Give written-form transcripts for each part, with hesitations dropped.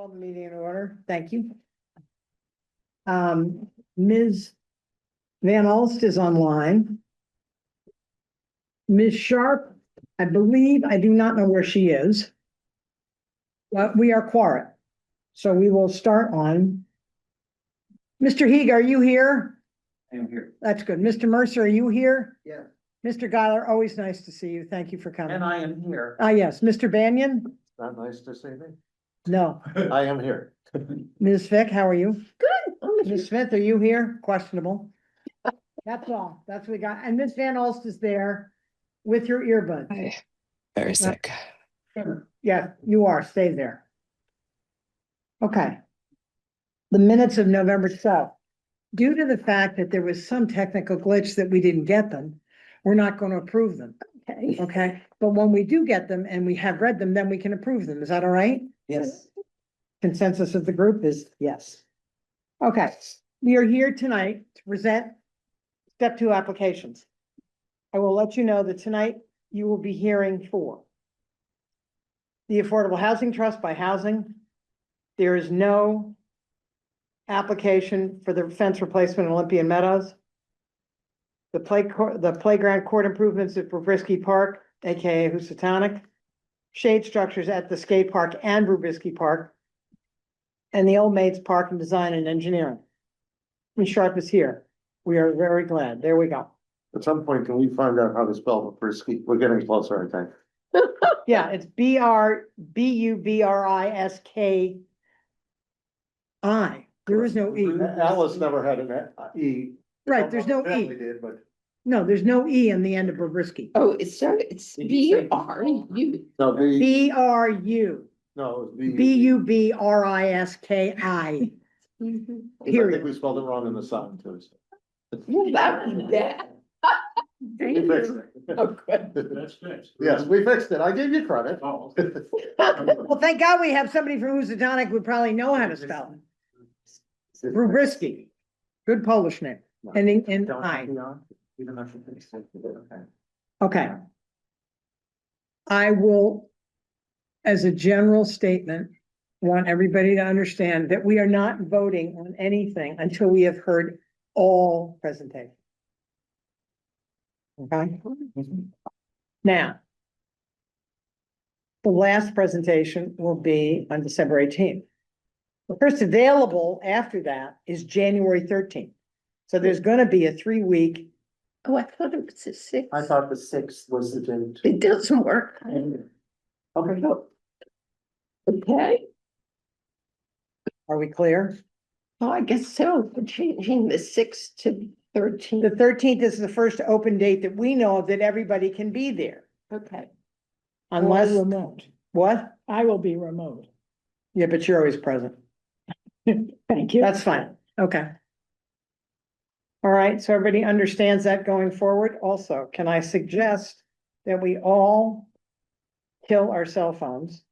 call the meeting in order. Thank you. Ms. Van Alst is online. Ms. Sharp, I believe, I do not know where she is. But we are quorate. So we will start on. Mr. Heeg, are you here? I am here. That's good. Mr. Mercer, are you here? Yeah. Mr. Geiler, always nice to see you. Thank you for coming. And I am here. Ah, yes. Mr. Banyan? Not nice to see me. No. I am here. Ms. Vick, how are you? Good. Ms. Smith, are you here? Questionable. That's all. That's what we got. And Ms. Van Alst is there with your earbuds. Very sick. Yeah, you are. Stay there. Okay. The minutes of November 12th. Due to the fact that there was some technical glitch that we didn't get them, we're not going to approve them. Okay. Okay? But when we do get them and we have read them, then we can approve them. Is that all right? Yes. Consensus of the group is yes. Okay, we are here tonight to present step 2 applications. I will let you know that tonight you will be hearing for the Affordable Housing Trust by Housing. There is no application for the fence replacement in Olympian Meadows. The playground court improvements at Brubrisky Park, aka Housatonic. Shade structures at the skate park and Brubrisky Park. And the Old Maids Park and Design and Engineering. Ms. Sharp is here. We are very glad. There we go. At some point, can we find out how to spell Brubrisky? We're getting closer, I think. Yeah, it's Bubriski. There is no E. Alice never had an E. Right, there's no Apparently E. did, but No, there's no E in the end of Brubrisky. Oh, it's B-R-U. no, BRU, no, it was B. Bubriski. I Period. think we spelled it wrong in the sign too. Well, that was bad. We fixed it. Oh, good. That's fixed. Yes, we fixed it. I gave you credit. Oh. Well, thank God we have somebody from Housatonic who would probably know how to spell it. Brubrisky. Good Polish name, ending in I. Okay. I will, as a general statement, want everybody to understand that we are not voting on anything until we have heard all presentations. Okay? Now, the last presentation will be on December 18th. The first available after that is January 13th. So there's going to be a 3-week. Oh, I thought it was a 6. I thought the 6th was the date. It doesn't work. Okay. Okay, Are we clear? well, I guess so. We're changing the 6th to 13. The 13th is the first open date that we know of that everybody can be there. Okay. Unless, Remote. what? I will be remote. Yeah, but you're always present. Thank you. That's fine. Okay. All right, so everybody understands that going forward. Also, can I suggest that we all kill our cell phones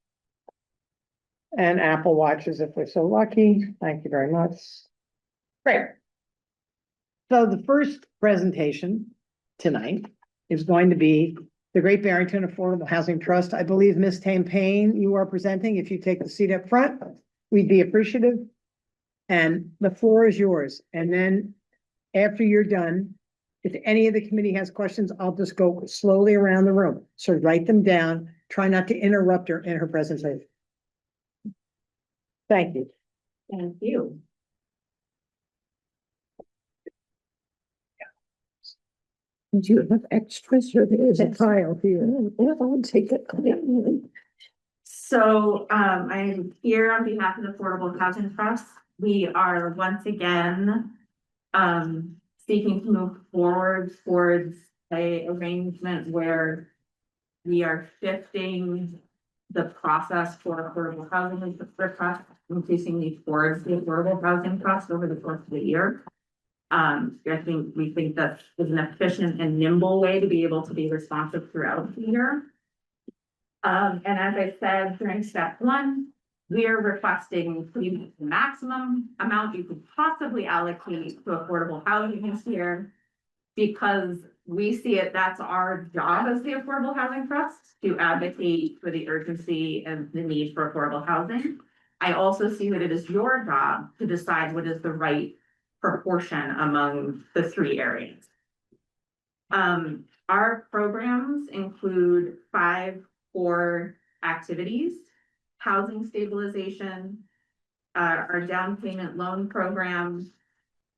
and Apple Watches if we're so lucky? Thank you very much. Great. So the first presentation tonight is going to be the Great Barrington Affordable Housing Trust. I believe Ms. Tampane, you are presenting. If you take the seat up front, we'd be appreciative. And the floor is yours. And then after you're done, if any of the committee has questions, I'll just go slowly around the room. So write them down. Try not to interrupt her in her presentation. Thank you. Thank you. Do you have extras or there's a pile here? I'll take it. So, I'm here on behalf of the Affordable Housing Trust. We are once again, seeking to move forward towards a arrangement where we are shifting the process for affordable housing trust, increasingly towards the Affordable Housing Trust over the course of the year. We think that is an efficient and nimble way to be able to be responsive throughout the year. And as I said during step 1, we are requesting the maximum amount you could possibly allocate to affordable housing this year, because we see it, that's our job as the Affordable Housing Trust, to advocate for the urgency and the need for affordable housing. I also see that it is your job to decide what is the right proportion among the three areas. Our programs include 5 core activities: housing stabilization, our down payment loan program,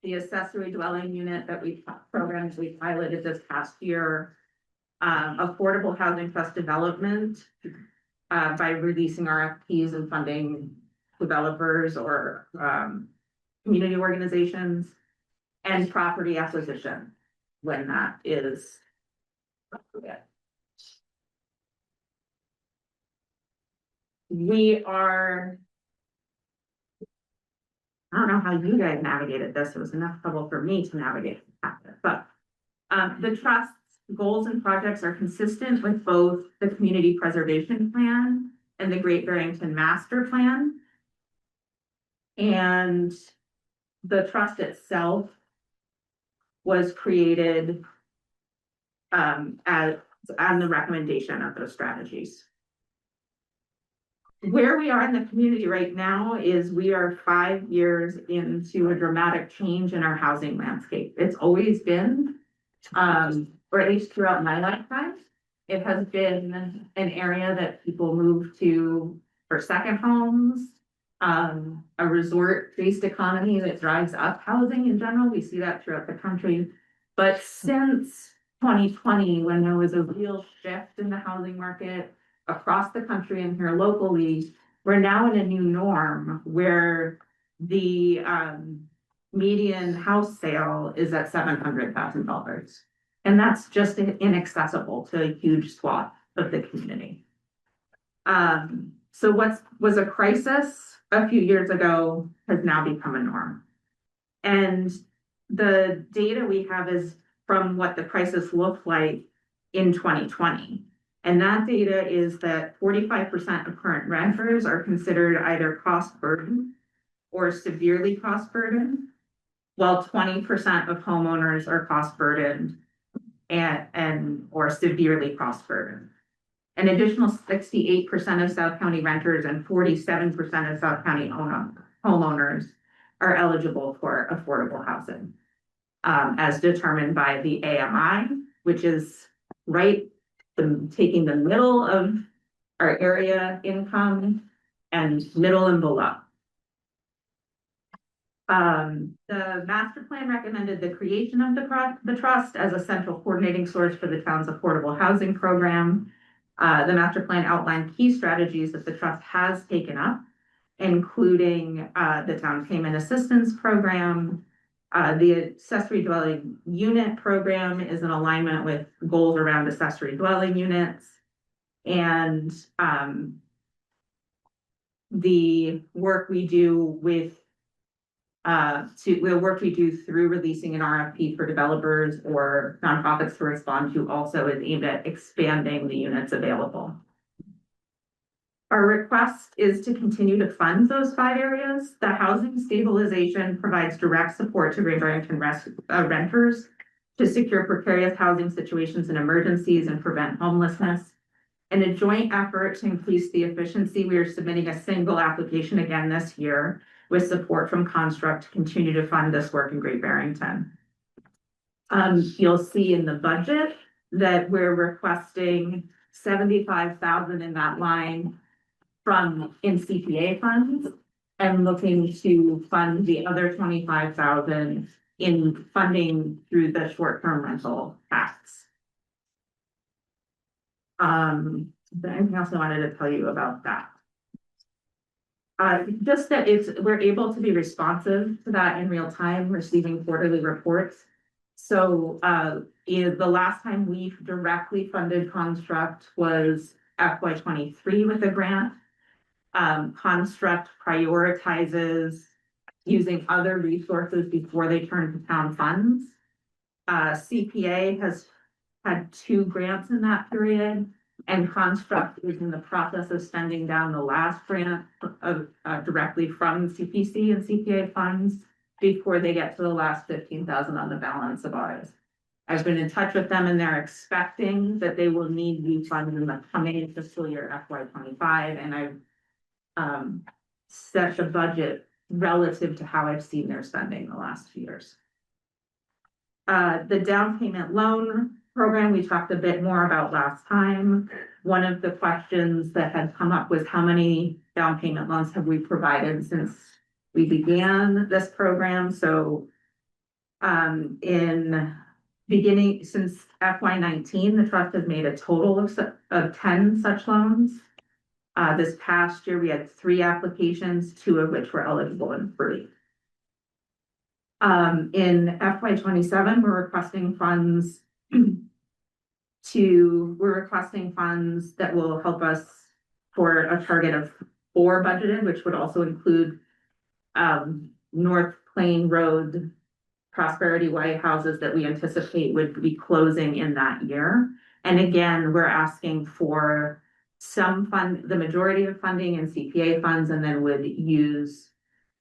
the accessory dwelling unit that we piloted this past year, affordable housing trust development, by releasing RFPs and funding developers or, community organizations, and property acquisition when that is appropriate. We are, I don't know how you guys navigated this. It was enough trouble for me to navigate, but the trust's goals and projects are consistent with both the community preservation plan and the Great Barrington Master Plan. And the trust itself was created as on the recommendation of those strategies. Where we are in the community right now is we are 5 years into a dramatic change in our housing landscape. It's always been, or at least throughout my lifetime, it has been an area that people move to for second homes, a resort-based economy that drives up housing in general. We see that throughout the country. But since 2020, when there was a real shift in the housing market across the country and here locally, we're now in a new norm where the median house sale is at $700,000. And that's just inaccessible to a huge swath of the community. So what was a crisis a few years ago has now become a norm. And the data we have is from what the crisis looked like in 2020. And that data is that 45% of current renters are considered either cost burden or severely cost burdened, while 20% of homeowners are cost burdened and or severely cost burdened. An additional 68% of South County renters and 47% of South County homeowners are eligible for affordable housing, as determined by the AMI, which is taking the middle of our area income and middle and below. The master plan recommended the creation of the trust as a central coordinating source for the town's affordable housing program. The master plan outlined key strategies that the trust has taken up, including the town payment assistance program. The accessory dwelling unit program is in alignment with goals around accessory dwelling units. And the work we do with the work we do through releasing an RFP for developers or nonprofits to respond to also is aimed at expanding the units available. Our request is to continue to fund those 5 areas. The housing stabilization provides direct support to Great Barrington renters to secure precarious housing situations in emergencies and prevent homelessness. In a joint effort to increase the efficiency, we are submitting a single application again this year with support from Construct to continue to fund this work in Great Barrington. You'll see in the budget that we're requesting $75,000 in that line in CPA funds and looking to fund the other $25,000 in funding through the short-term rental tax. Is there anything else I wanted to tell you about that? Just that we're able to be responsive to that in real time, receiving quarterly reports. So the last time we directly funded Construct was FY23 with a grant. Construct prioritizes using other resources before they turn to town funds. CPA has had 2 grants in that period, and Construct is in the process of spending down the last grant directly from CPC and CPA funds before they get to the last $15,000 on the balance of ours. I've been in touch with them and they're expecting that they will need new funds in the coming fiscal year FY25, and I've set the budget relative to how I've seen their spending the last few years. The down payment loan program, we talked a bit more about last time. One of the questions that had come up was how many down payment loans have we provided since we began this program? So in beginning, since FY19, the trust has made a total of 10 such loans. This past year, we had 3 applications, 2 of which were eligible and free. In FY27, we're requesting funds that will help us for a target of 4 budgeted, which would also include North Plain Road Prosperity Way houses that we anticipate would be closing in that year. And again, we're asking for the majority of funding in CPA funds, and then would use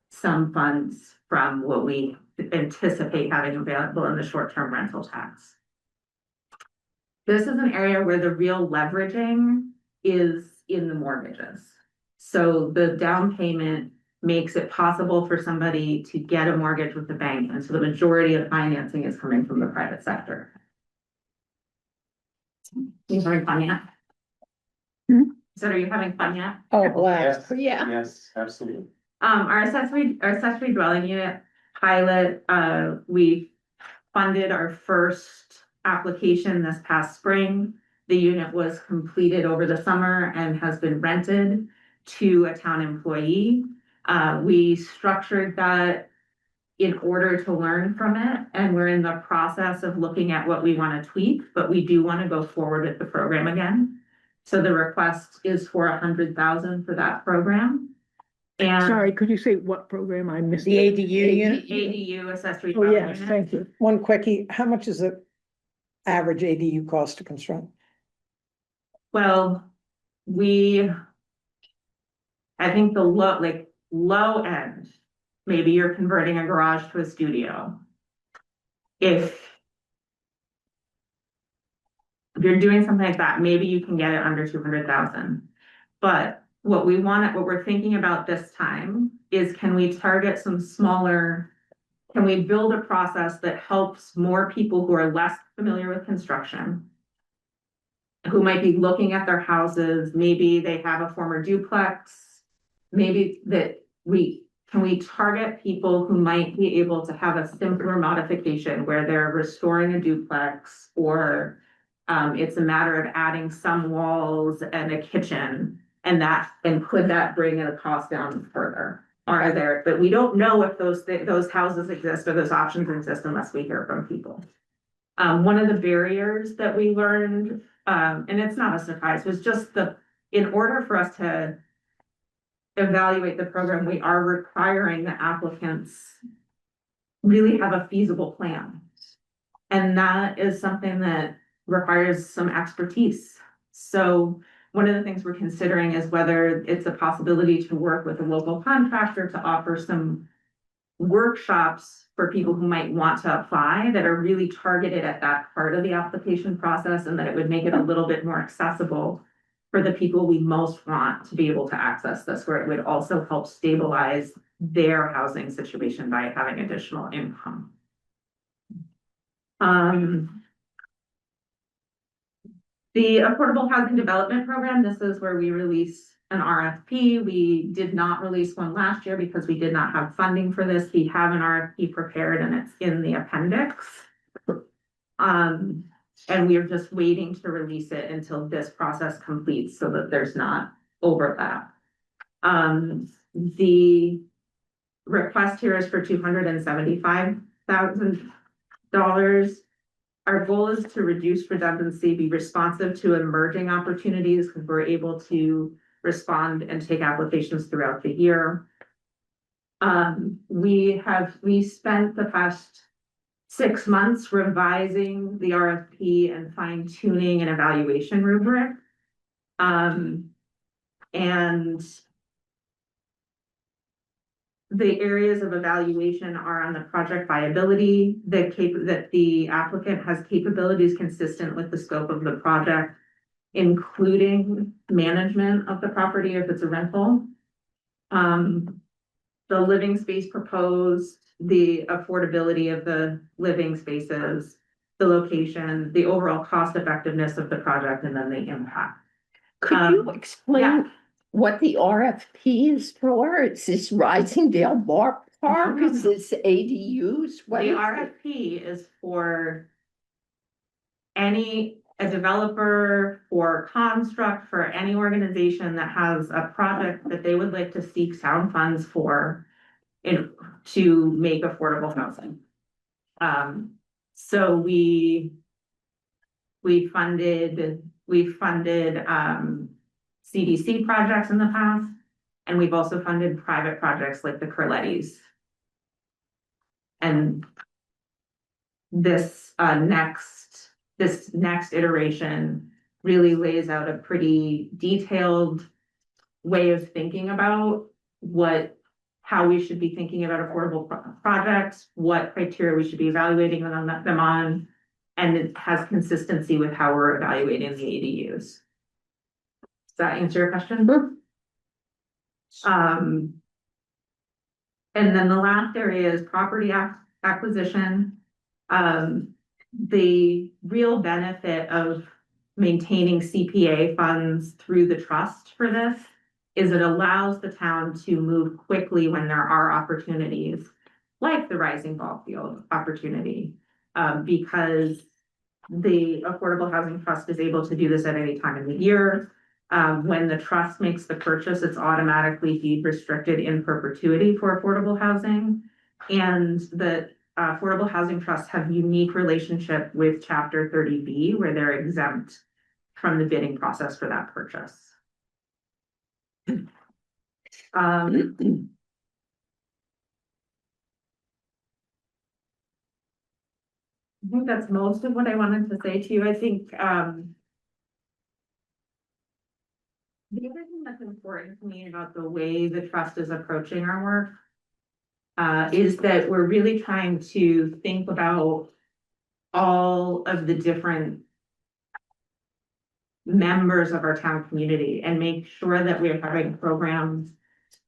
some funds from what we anticipate having available in the short-term rental tax. This is an area where the real leveraging is in the mortgages. So the down payment makes it possible for somebody to get a mortgage with the bank. And so the majority of financing is coming from the private sector. You having fun yet? So are you having fun yet? Oh, blast. Yeah. Yes, absolutely. Our accessory dwelling unit pilot, we funded our first application this past spring. The unit was completed over the summer and has been rented to a town employee. We structured that in order to learn from it, and we're in the process of looking at what we want to tweak, but we do want to go forward with the program again. So the request is for 100,000 for that program. And Sorry, could you say what program I missed? The ADU unit? ADU accessory Oh, dwelling yes, unit. thank you. One quickie, how much is the average ADU cost to construct? Well, I think the low end, maybe you're converting a garage to a studio. If you're doing something like that, maybe you can get it under 200,000. But what we're thinking about this time is, can we target can we build a process that helps more people who are less familiar with construction, who might be looking at their houses, maybe they have a former duplex, maybe can we target people who might be able to have a simpler modification where they're restoring a duplex, or it's a matter of adding some walls and a kitchen, and could that bring the cost down further? But we don't know if those houses exist or those options exist unless we hear from people. One of the barriers that we learned, and it's not a surprise, was just in order for us to evaluate the program, we are requiring the applicants really have a feasible plan. And that is something that requires some expertise. So one of the things we're considering is whether it's a possibility to work with a local contractor to offer some workshops for people who might want to apply that are really targeted at that part of the application process, and that it would make it a little bit more accessible for the people we most want to be able to access this, where it would also help stabilize their housing situation by having additional income. The Affordable Housing Development Program, this is where we release an RFP. We did not release one last year because we did not have funding for this. We have an RFP prepared and it's in the appendix. And we are just waiting to release it until this process completes so that there's not overlap. The request here is for $275,000. Our goal is to reduce redundancy, be responsive to emerging opportunities, because we're able to respond and take applications throughout the year. We spent the past 6 months revising the RFP and fine tuning an evaluation rubric. And the areas of evaluation are on the project viability, that the applicant has capabilities consistent with the scope of the project, including management of the property if it's a rental, The living space proposed, the affordability of the living spaces, the location, the overall cost effectiveness of the project, and then the impact. Could you yeah. explain what the RFP is for? Is this Risingdale Bar Park? No, no, Is no. this ADUs? What The is it? RFP is for a developer or construct for any organization that has a project that they would like to seek sound funds for to make affordable housing. So we funded CDC projects in the past, and we've also funded private projects like the Curlettis. And this next iteration really lays out a pretty detailed way of thinking about how we should be thinking about affordable projects, what criteria we should be evaluating them on, and it has consistency with how we're evaluating the ADUs. Does that answer your question? And then the last area is property acquisition. The real benefit of maintaining CPA funds through the trust for this is it allows the town to move quickly when there are opportunities, like the Rising Ball Field opportunity, because the Affordable Housing Trust is able to do this at any time in the year. When the trust makes the purchase, it's automatically deed restricted in perpetuity for affordable housing. And the Affordable Housing Trusts have unique relationship with Chapter 30B, where they're exempt from the bidding process for that purchase. I think that's most of what I wanted to say to you. I think the other thing that's important to me about the way the trust is approaching our work is that we're really trying to think about all of the different members of our town community and make sure that we're having programs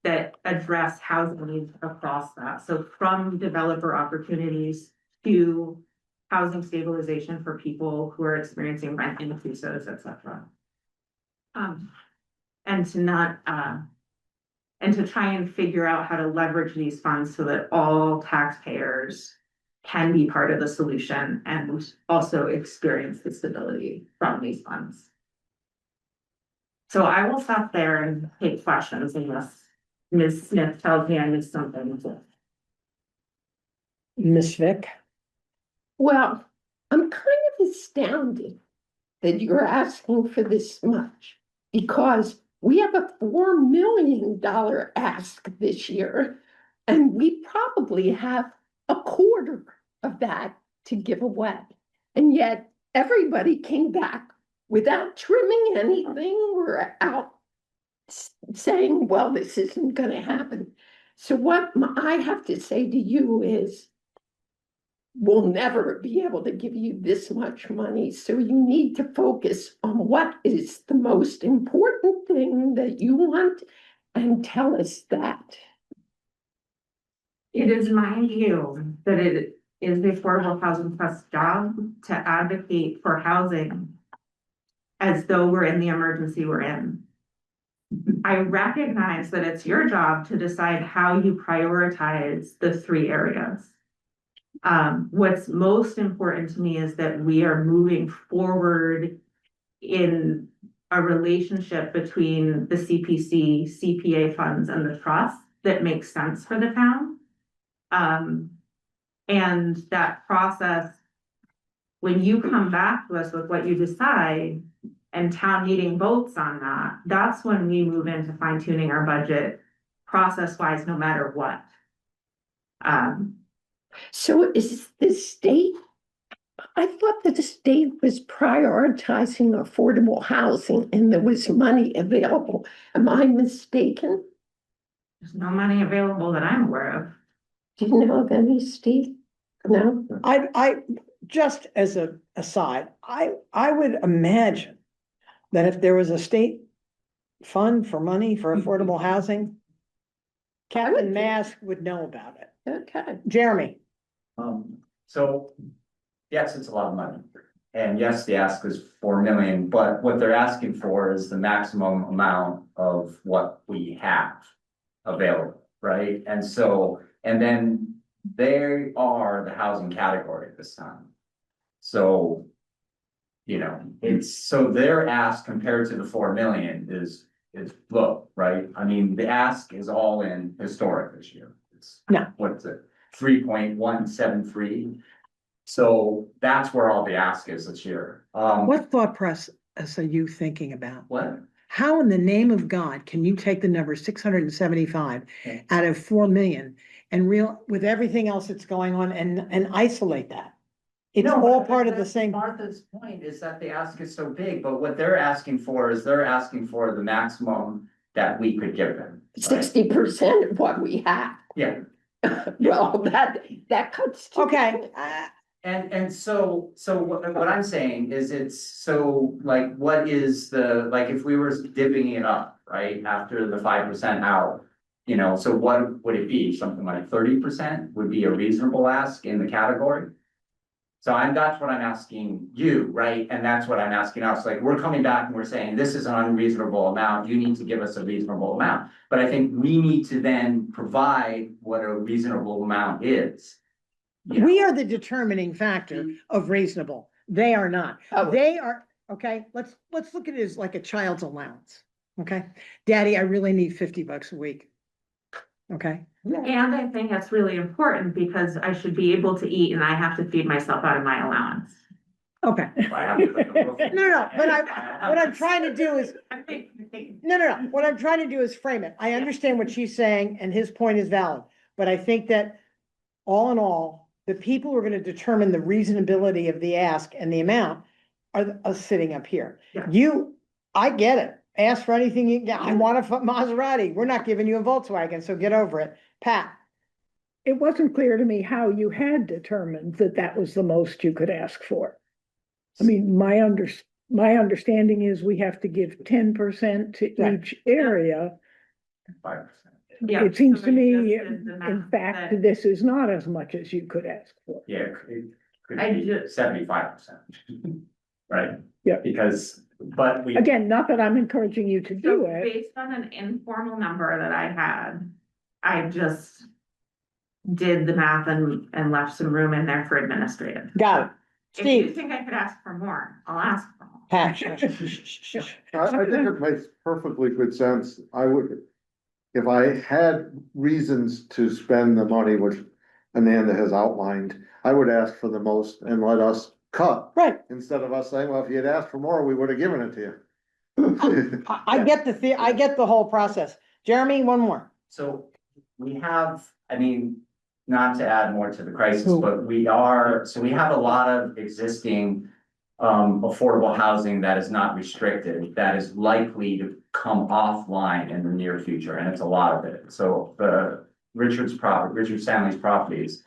that address housing needs across that. So from developer opportunities to housing stabilization for people who are experiencing rent increases, et cetera. And to try and figure out how to leverage these funds so that all taxpayers can be part of the solution and also experience the stability from these funds. So I will stop there and take questions unless Ms. Smith tells me I missed something. Ms. Vick? Well, I'm kind of astounded that you're asking for this much because we have a $4 million ask this year, and we probably have a quarter of that to give away. And yet everybody came back without trimming anything or out saying, well, this isn't going to happen. So what I have to say to you is, we'll never be able to give you this much money. So you need to focus on what is the most important thing that you want and tell us that. It is my view that it is the Affordable Housing Trust's job to advocate for housing as though we're in the emergency we're in. I recognize that it's your job to decide how you prioritize the three areas. What's most important to me is that we are moving forward in a relationship between the CPC, CPA funds, and the trust that makes sense for the town. And that process, when you come back to us with what you decide and town meeting votes on that, that's when we move into fine tuning our budget process-wise, no matter what. So is the state, I thought that the state was prioritizing affordable housing and there was money available. Am I mistaken? There's no money available that I'm aware of. Do you know of any, Steve? No? I just as a aside, I would imagine that if there was a state fund for money for affordable housing, Captain Mask would know about it. Okay. Jeremy, So, yes, it's a lot of money. And yes, the ask is 4 million, but what they're asking for is the maximum amount of what we have available, right? And so, and then they are the housing category at this time. So, you know, it's, so their ask compared to the 4 million is low, right? I mean, the ask is all in historic this year. It's, No. what's it, 3.173. So that's where all the ask is this year. What thought process are you thinking about? What? How in the name of God can you take the number 675 Yeah. out of 4 million and with everything else that's going on and isolate that? It's No, all but part of the that's same. Martha's point is that the ask is so big, but what they're asking for is they're asking for the maximum that we could give them. right? 60% of what we have. Yeah, Well, that cuts. to the Okay, quick. and so what I'm saying is it's so like, what is the, like, if we were divvying it up, right, after the 5% out. You know, so what would it be? Something like 30% would be a reasonable ask in the category? So that's what I'm asking you, right? And that's what I'm asking us, like, we're coming back and we're saying, this is an unreasonable amount, you need to give us a reasonable amount. But I think we need to then provide what a reasonable amount is. You know? we are the determining factor of reasonable. They are not. Oh. They are, okay, let's look at it as like a child's allowance. Okay, Daddy, I really need $50 a week. Okay, And I think that's really important because I should be able to eat and I have to feed myself out of my allowance. okay. I have to put the roof in. No, what I'm trying to do is, no, what I'm trying to do is frame it. I understand what she's saying and his point is valid. But I think that all in all, the people who are gonna determine the reasonability of the ask and the amount are us sitting up here. Yeah. I get it. Ask for anything I want a Maserati. We're not giving you a Volkswagen, so get over it. Pat, It wasn't clear to me how you had determined that that was the most you could ask for. I mean, my understanding is we have to give 10% to Right. each area. 5%. Yeah, It seems so to we me, just did the in math fact, that- this is not as much as you could ask for. Yeah, it could I be ju- 75%. Right? Yeah. Because, but we. Again, not that I'm encouraging you to do So it. based on an informal number that I had, I just did the math and left some room in there for administrative. got it. If you Steve, think I could ask for more, I'll ask for more. Pat. I think it makes perfectly good sense. I would, if I had reasons to spend the money, which Ananda has outlined, I would ask for the most and let us cut. Right. Instead of us saying, well, if you had asked for more, we would have given it to you. I get I get the whole process. Jeremy, one more. So we have, I mean, not to add more to the crisis, Who? but we have a lot of existing affordable housing that is not restricted, that is likely to come offline in the near future, and it's a lot of it. So Richard Stanley's properties,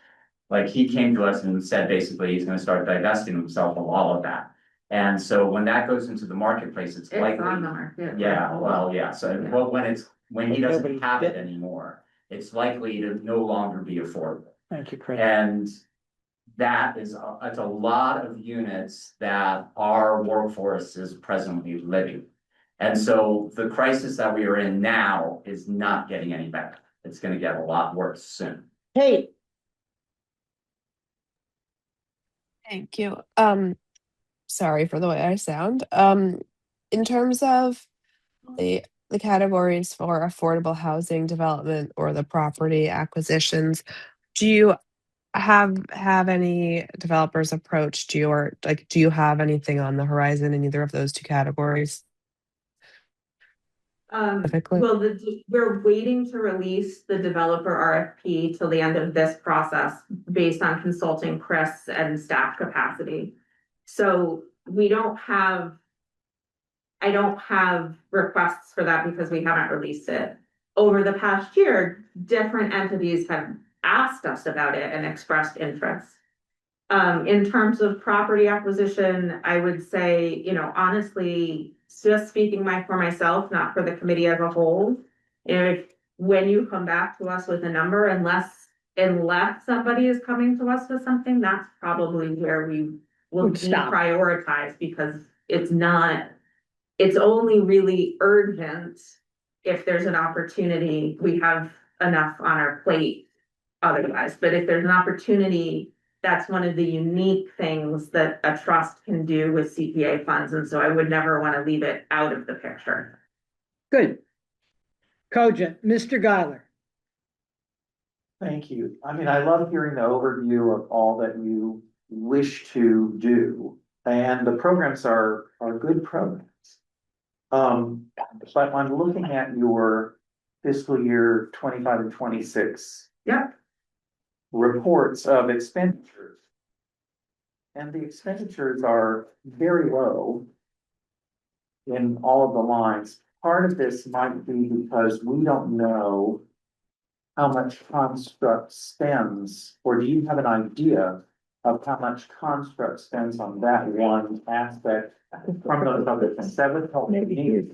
like, he came to us and said basically he's gonna start divesting himself of all of that. And so when that goes into the marketplace, it's It's likely. on the market. Yeah, well, yeah, so, Yeah. well, when he doesn't Nobody have it did. anymore, it's likely to no longer be affordable. Thank you, Chris. And that is, it's a lot of units that our workforce is presently living. And so the crisis that we are in now is not getting any better. It's gonna get a lot worse soon. Kate, Thank you. Sorry for the way I sound. In terms of the categories for affordable housing development or the property acquisitions, do you have any developers approached you, or like, do you have anything on the horizon in either of those two categories? Specifically? Well, we're waiting to release the developer RFP till the end of this process based on consulting Chris and staff capacity. So I don't have requests for that because we haven't released it. Over the past year, different entities have asked us about it and expressed interest. In terms of property acquisition, I would say, you know, honestly, just speaking for myself, not for the committee as a whole. If when you come back to us with a number, unless somebody is coming to us with something, that's probably where we will Would stop. deprioritize, because it's not, it's only really urgent if there's an opportunity, we have enough on our plate otherwise, but if there's an opportunity, that's one of the unique things that a trust can do with CPA funds, and so I would never want to leave it out of the picture. Good. Cogent, Mr. Geiler. Thank you. I mean, I love hearing the overview of all that you wish to do, and the programs are good programs. But I'm looking at your fiscal year 25 and 26. Yep. Reports of expenditures. And the expenditures are very low in all of the lines. Part of this might be because we don't know how much construct spends, or do you have an idea of how much construct spends on that one aspect from those other things? That would help Maybe me here's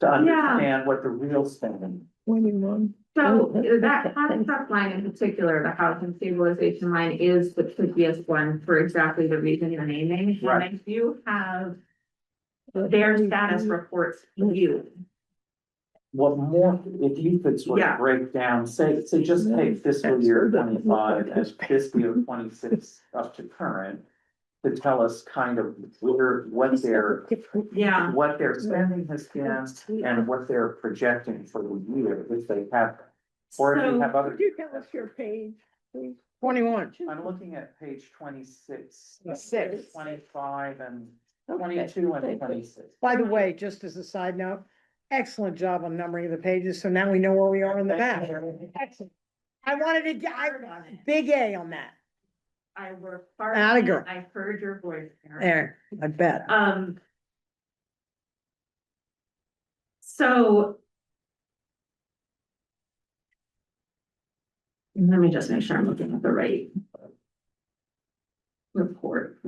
to understand what the real spending. 21. So that contract line in particular, the housing stabilization line, is the trickiest one for exactly the reason you're naming. And Right. I do have their status reports viewed. What more, if you could sort Yeah. of break down, say just take fiscal year 25 and fiscal year 26 up to current. To tell us kind of what their Yeah. spending has been and what they're projecting for the year, if they have. Or if you have other, Could you tell us your page, please? 21. I'm looking at page 26. Six. 25 and Okay. 22 and Thank you. 26. By the way, just as a side note, excellent job on numbering the pages, so now we know where we are in the back. Excellent. I wanted to get, big A on that. I work hard. Atta girl. I heard your voice. Karen. There, I bet. So. Let me just make sure I'm looking at the right. Report.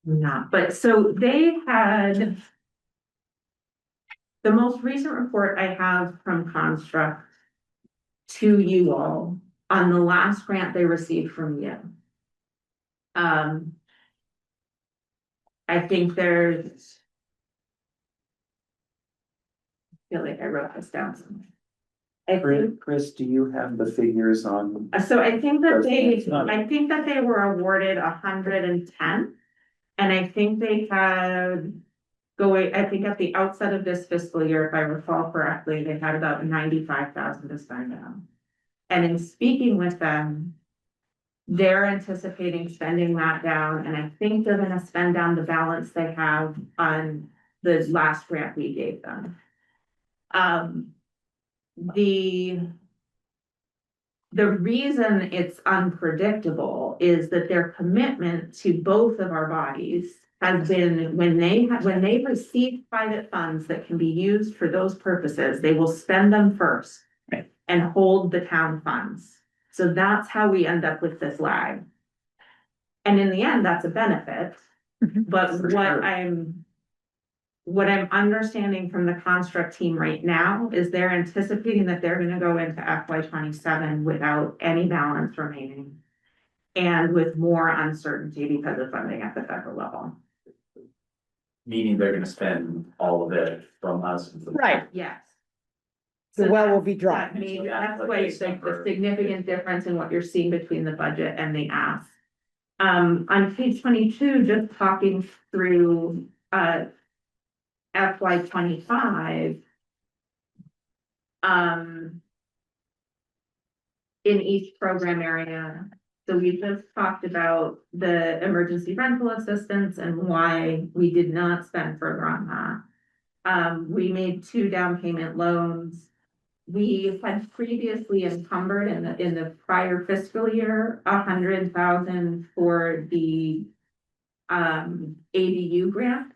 Not, but so they had. The most recent report I have from Construct to you all on the last grant they received from you. I think there's. I feel like I wrote this down somewhere. I think, Chris, do you have the figures on? so I think that It's not- I think that they were awarded 110. And I think they had. I think at the outset of this fiscal year, if I recall correctly, they had about 95,000 to spend down. And in speaking with them. They're anticipating spending that down, and I think they're gonna spend down the balance they have on the last grant we gave them. The reason it's unpredictable is that their commitment to both of our bodies has been, when they receive private funds that can be used for those purposes, they will spend them first. Right. And hold the town funds. So that's how we end up with this lag. And in the end, that's a benefit, but For sure. what I'm understanding from the Construct team right now is they're anticipating that they're gonna go into FY 27 without any balance remaining. And with more uncertainty because of funding at the federal level. Meaning they're gonna spend all of it from us. Right. Yes. The So well will that's- be dry. that may- So That's that's why what it's they like the suffer. significant difference in what you're seeing between the budget and the ask. On page 22, just talking through, FY 25. In each program area, so we just talked about the emergency rental assistance and why we did not spend further on that. We made 2 down payment loans. We had previously encumbered in the prior fiscal year, 100,000 for the ADU grant.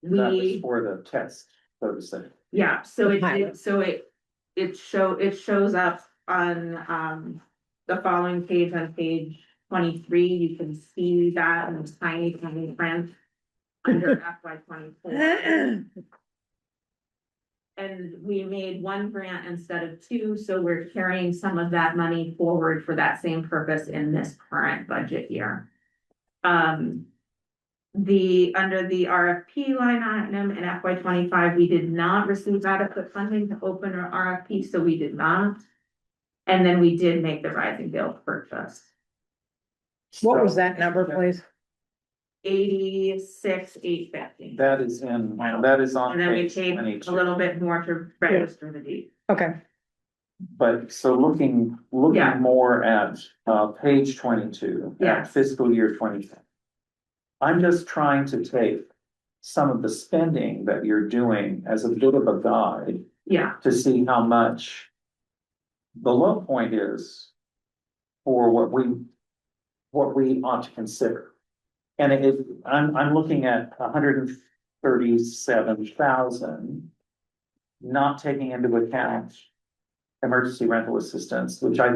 That was We, for the test, so to say. yeah, so The pilot. it shows up on the following page, on page 23, you can see that in tiny, tiny print under FY 24. And we made one grant instead of two, so we're carrying some of that money forward for that same purpose in this current budget year. Under the RFP line item in FY 25, we did not receive adequate funding to open our RFP, so we did not. And then we did make the rising gale purchase, What was that number, please? 86,850. That is on And then we page paid a 22. little bit more to register the deed. Okay, But so looking Yeah. more at page 22, at Yes. fiscal year 25. I'm just trying to take some of the spending that you're doing as a bit of a guide Yeah, to see how much the low point is for what we ought to consider. And I'm looking at 137,000, not taking into account emergency rental assistance, which I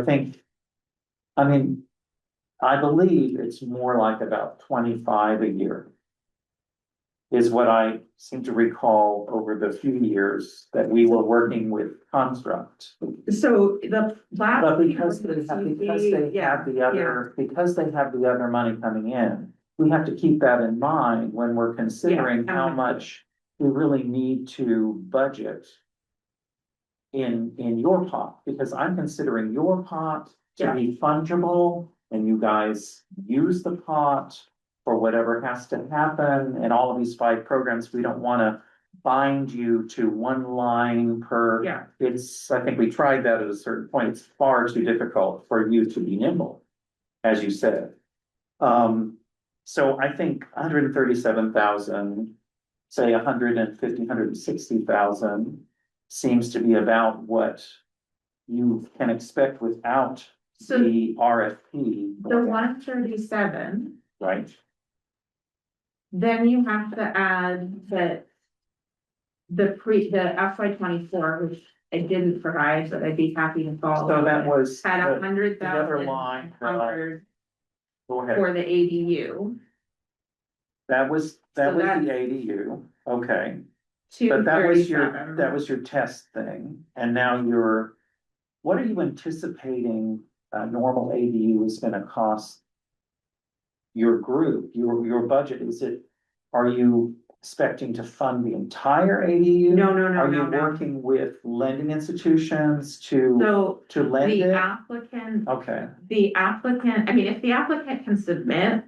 believe it's more like about 25 a year. Is what I seem to recall over the few years that we were working with Construct. so the last. But because they have the other money coming in, we have to keep that in mind when we're considering Yeah. how much we really need to budget in your pot, because I'm considering your pot to be fungible, and you guys use the pot for whatever has to happen. And all of these 5 programs, we don't wanna bind you to one line per. Yeah. I think we tried that at a certain point. It's far too difficult for you to be nimble, as you said. So I think 137,000, say 150, 160,000 seems to be about what you can expect without So the RFP. the 137, Right? then you have to add the FY 24, which I didn't provide, but I'd be happy to follow. So that was Had the 100,000 other line. covered Go ahead. for the ADU. That was So the that's- ADU, okay. But that was your 237. test thing, and now what are you anticipating a normal ADU is gonna cost? Your group, your budget, are you expecting to fund the entire ADU? No. Are you working with lending institutions to lend The it? applicant, Okay, I mean, if the applicant can submit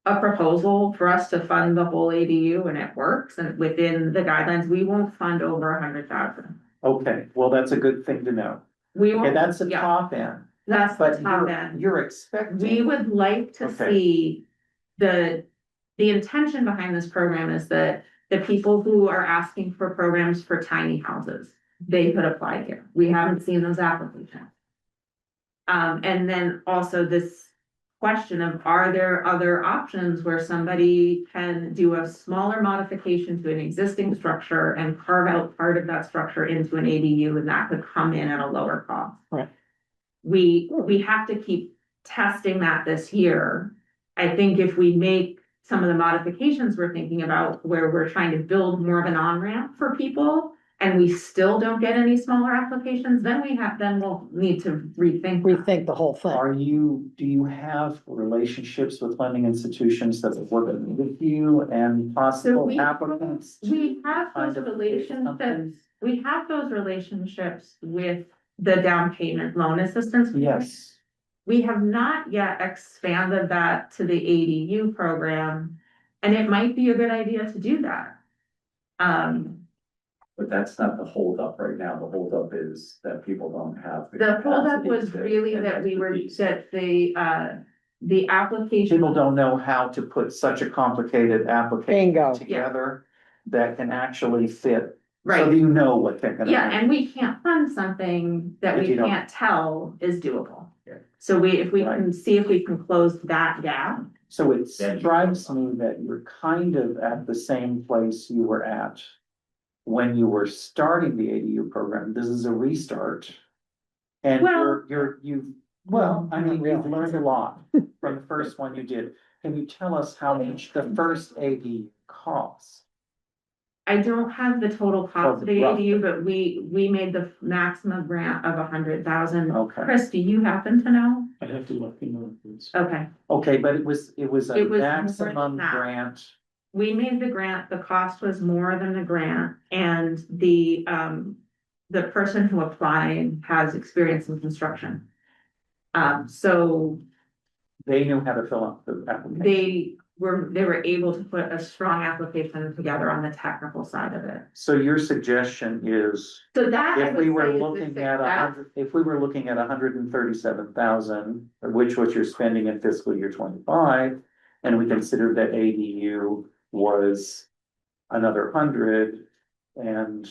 a proposal for us to fund the whole ADU and it works and within the guidelines, we won't fund over 100,000. okay, well, that's a good thing to know. We Okay, won't, that's the yeah, top end, that's the but top end. you're We expecting, would like to Okay. see the intention behind this program is that the people who are asking for programs for tiny houses, they could apply here. We haven't seen those applications. And then also this question of, are there other options where somebody can do a smaller modification to an existing structure and carve out part of that structure into an ADU, and that could come in at a lower cost? Right. We have to keep testing that this year. I think if we make some of the modifications we're thinking about, where we're trying to build more of an on-ramp for people, and we still don't get any smaller applications, then we'll need to rethink the whole thing. do you have relationships with lending institutions that are working with you and So possible we applicants? we have kind those of relationships, we have those relationships with the down payment loan assistance. Yes, We have not yet expanded that to the ADU program, and it might be a good idea to do that. But that's not the holdup right now. The holdup is that people don't have. The holdup capacity was to- really that the application. people don't know how to put such a complicated application Bingo. together that can actually fit. So Right, you know what they're gonna. yeah, and we can't fund something that If we you don't- can't tell is doable. Yeah. So if we can see if we can close that gap. So it strikes me that you're kind of at the same place you were at when you were starting the ADU program. This is a restart. And Well- Well, I mean, Not we've really. learned a lot from the first one you did. Can you tell us how much the first AD costs? I don't have the total cost of the roughly. ADU, but we made the maximum grant of 100,000. Okay. Chris, do you happen to know? I have to look in this. Okay, Okay, but it was a It was more than maximum that. grant. we made the grant, the cost was more than the grant, and the person who applied has experience in construction. So They knew how to fill out the application. they were able to put a strong application together on the technical side of it. So your suggestion is, So that. I if we would were say is the looking thing, at that- if we were looking at 137,000, which what you're spending in fiscal year 25, and we considered that ADU was another 100, and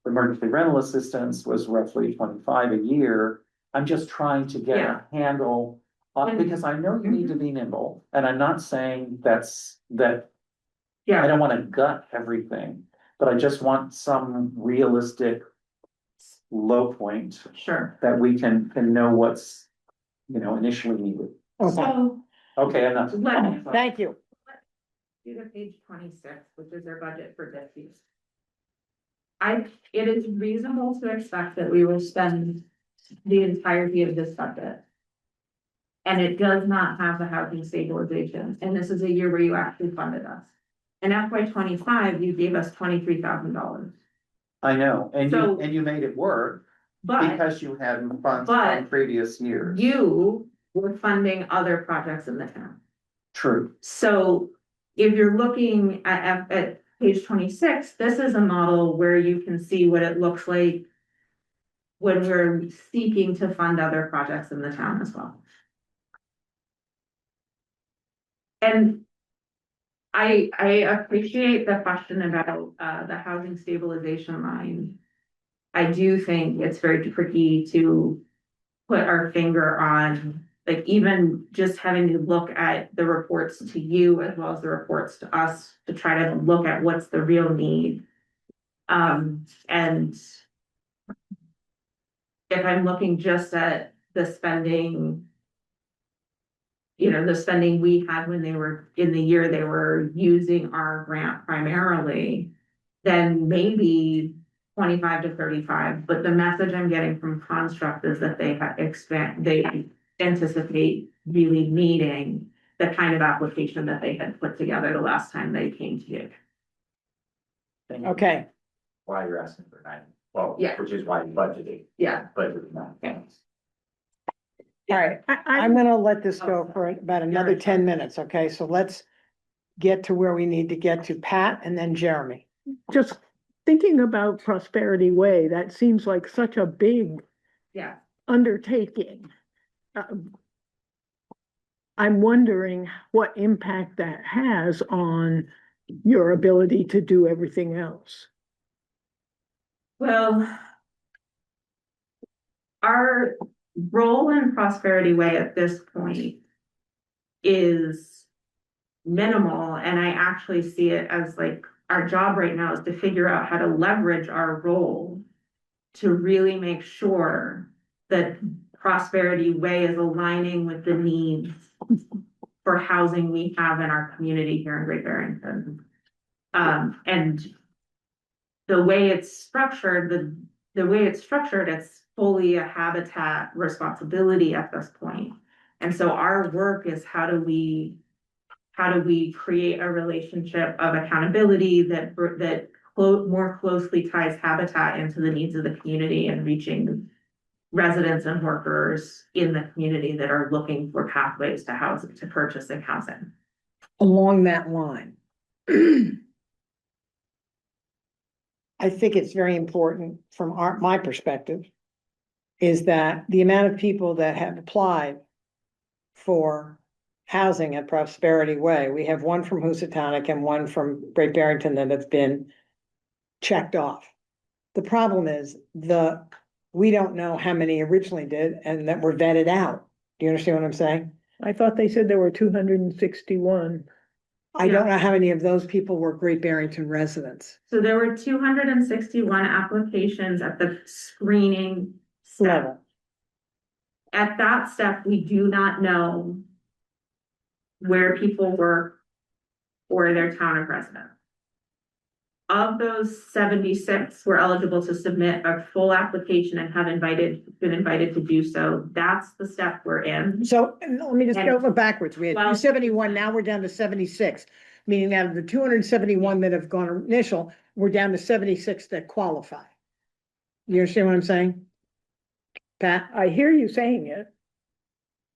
emergency rental assistance was roughly 25 a year. I'm just trying to get Yeah. a handle on, because I know you need to be nimble, and I'm not saying that I Yeah, don't wanna gut everything, but I just want some realistic low point sure. that we can know what's, initially needed. Okay, So Okay, enough. thank you. do to page 26, which is our budget for debt fees. It is reasonable to expect that we will spend the entirety of this budget. And it does not have the housing stabilization, and this is a year where you actually funded us. In FY 25, you gave us $23,000, I know, and So- you made it work but because you had funds but from previous years. you were funding other projects in the town. True. So if you're looking at page 26, this is a model where you can see what it looks like when we're seeking to fund other projects in the town as well. And I appreciate the question about the housing stabilization line. I do think it's very tricky to put our finger on, like, even just having to look at the reports to you as well as the reports to us to try to look at what's the real need. And if I'm looking just at the spending, the spending we had when they were in the year they were using our grant primarily, then maybe 25 to 35, but the message I'm getting from Construct is that they anticipate really needing the kind of application that they had put together the last time they came to you. Okay, Why you're asking for 9, well, Yeah. which is why you budgeted, Yeah, budgeted 9. Okay. all right. I'm gonna let this go for about another 10 minutes, okay? So let's get to where we need to get to. Pat and then Jeremy. Just thinking about Prosperity Way, that seems like such a big yeah. undertaking. I'm wondering what impact that has on your ability to do everything else. Well, our role in Prosperity Way at this point is minimal, and I actually see it as like our job right now is to figure out how to leverage our role to really make sure that Prosperity Way is aligning with the needs for housing we have in our community here in Great Barrington. And the way it's structured, it's fully a habitat responsibility at this point. And so our work is how do we create a relationship of accountability that more closely ties habitat into the needs of the community and reaching residents and workers in the community that are looking for pathways to purchasing housing. Along that line. I think it's very important from my perspective is that the amount of people that have applied for housing at Prosperity Way, we have one from Housatonic and one from Great Barrington that have been checked off. The problem is we don't know how many originally did and that were vetted out. Do you understand what I'm saying? I thought they said there were 261. I don't know how many of those people were Great Barrington residents. So there were 261 applications at the screening step. Level. at that step, we do not know where people work or their town of residence. Of those 76 were eligible to submit a full application and have been invited to do so. That's the step we're in. So and let me just And- go backwards. We had Well- 271, now we're down to 76. Meaning out of the 271 that have gone initial, we're down to 76 that qualify. You understand what I'm saying? Pat, I hear you saying it.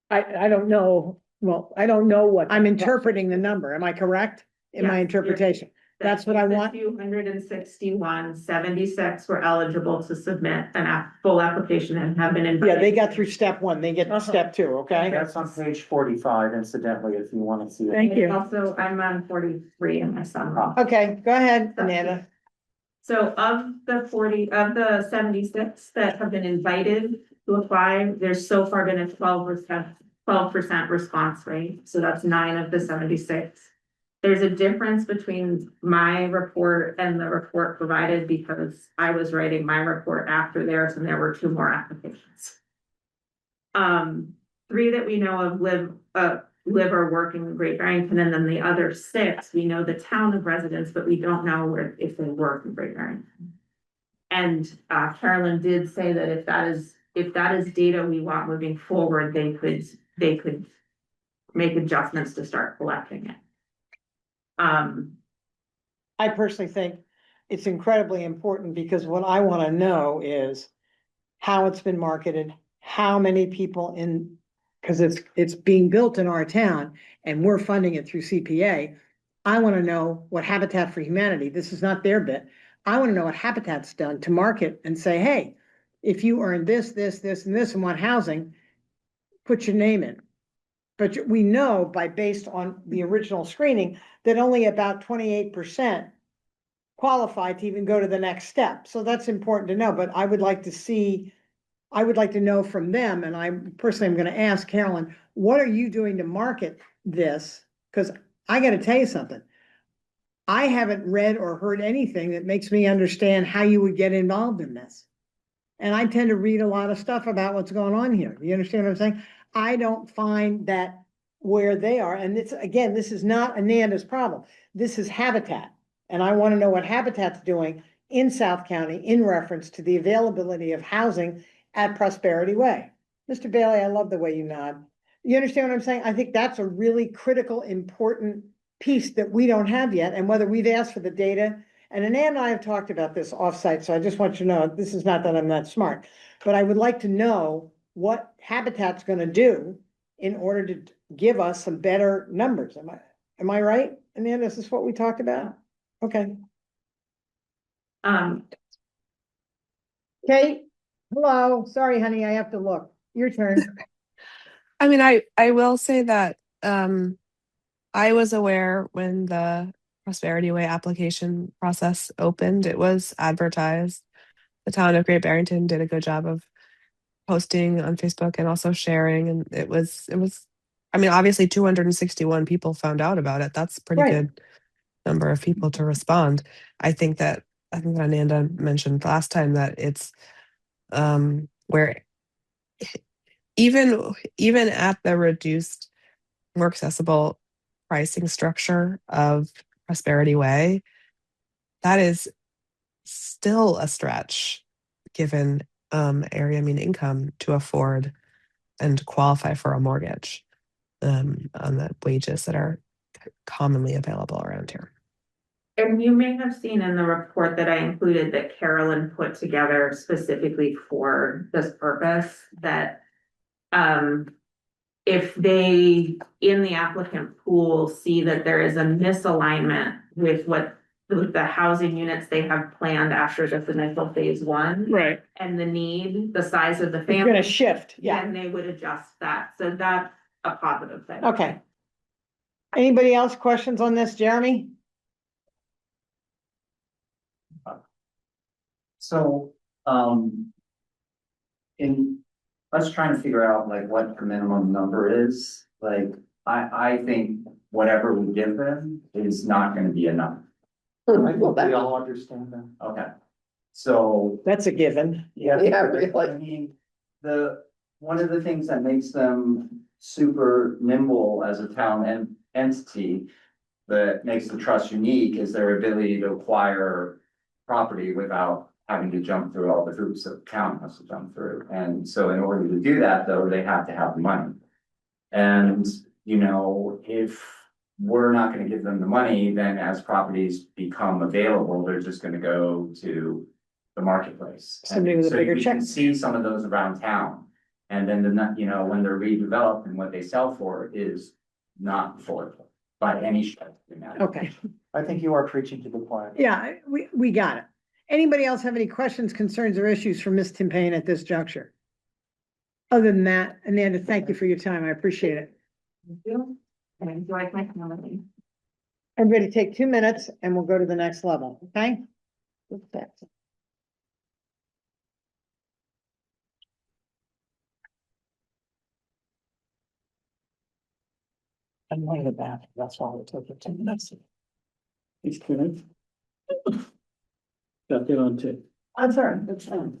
I don't know, well, I don't know what. I'm interpreting the number. Am I correct in my Yes, you're- interpretation? That's what I want. 261, 76 were eligible to submit full application and have been invited. Yeah, they got through step one, they get to Uh-huh. step two, okay? That's on page 45 incidentally, if you want to see it. Thank you. Also, I'm on 43 in my son. Okay, go ahead, Amanda. So of the 76 that have been invited to apply, there's so far been a 12% response rate. So that's 9 of the 76. There's a difference between my report and the report provided because I was writing my report after theirs and there were 2 more applications. 3 that we know of live or work in Great Barrington, and then the other 6, we know the town of residence, but we don't know if they work in Great Barrington. And Carolyn did say that if that is data we want moving forward, they could make adjustments to start collecting it. I personally think it's incredibly important because what I want to know is how it's been marketed, how many people in, because it's being built in our town and we're funding it through CPA. I want to know what Habitat for Humanity, this is not their bit. I want to know what Habitat's done to market and say, hey, if you earn this, this, this, and this and want housing, put your name in. But we know based on the original screening that only about 28% qualify to even go to the next step. So that's important to know, but I would like to know from them, and I personally am going to ask Carolyn, what are you doing to market this? Because I got to tell you something. I haven't read or heard anything that makes me understand how you would get involved in this. And I tend to read a lot of stuff about what's going on here. You understand what I'm saying? I don't find that where they are, and it's, again, this is not Ananda's problem. This is Habitat. And I want to know what Habitat's doing in South County in reference to the availability of housing at Prosperity Way. Mr. Bailey, I love the way you nod. You understand what I'm saying? I think that's a really critical, important piece that we don't have yet, and whether we've asked for the data. And Ananda and I have talked about this offsite, so I just want you to know, this is not that I'm not smart, but I would like to know what Habitat's gonna do in order to give us some better numbers. Am I right? Ananda, is this what we talked about? Okay. Kate, hello, sorry, honey, I have to look. Your turn. I mean, I will say that I was aware when the Prosperity Way application process opened. It was advertised. The town of Great Barrington did a good job of posting on Facebook and also sharing, and it was I mean, obviously 261 people found out about it. That's a pretty Right. good number of people to respond. I think that Ananda mentioned last time that it's where even at the reduced, more accessible pricing structure of Prosperity Way, that is still a stretch given area mean income to afford and qualify for a mortgage on the wages that are commonly available around here. And you may have seen in the report that I included that Carolyn put together specifically for this purpose, that if they, in the applicant pool, see that there is a misalignment with what the housing units they have planned after this initial phase 1. Right. And the need, the size of the It's gonna family, shift, yeah, then they would adjust that. So that's a positive thing. okay. Anybody else questions on this, Jeremy? So, in us trying to figure out like what the minimum number is, like, I think whatever we give them is not gonna be enough. I Well, think we that- all understand that. Okay. So, That's a given. Yeah. Yeah, really. I mean, the one of the things that makes them super nimble as a town and entity. That makes the trust unique is their ability to acquire property without having to jump through all the hoops that the town has to jump through. And so in order to do that, though, they have to have the money. And, you know, if we're not gonna give them the money, then as properties become available, they're just gonna go to the marketplace. Somebody with a So bigger you check. can see some of those around town. And then you know, when they're redeveloped and what they sell for is not affordable by any stretch of the imagination. Okay, I think you are preaching to the choir. yeah, we got it. Anybody else have any questions, concerns, or issues for Ms. Timpane at this juncture? Other than that, Amanda, thank you for your time. I appreciate it. Thank you. And I enjoyed my family. Everybody take 2 minutes and we'll go to the next level, okay? I'm laying it back, that's why it took 10 minutes. It's good. Got that on tape. I'm sorry, that's fine.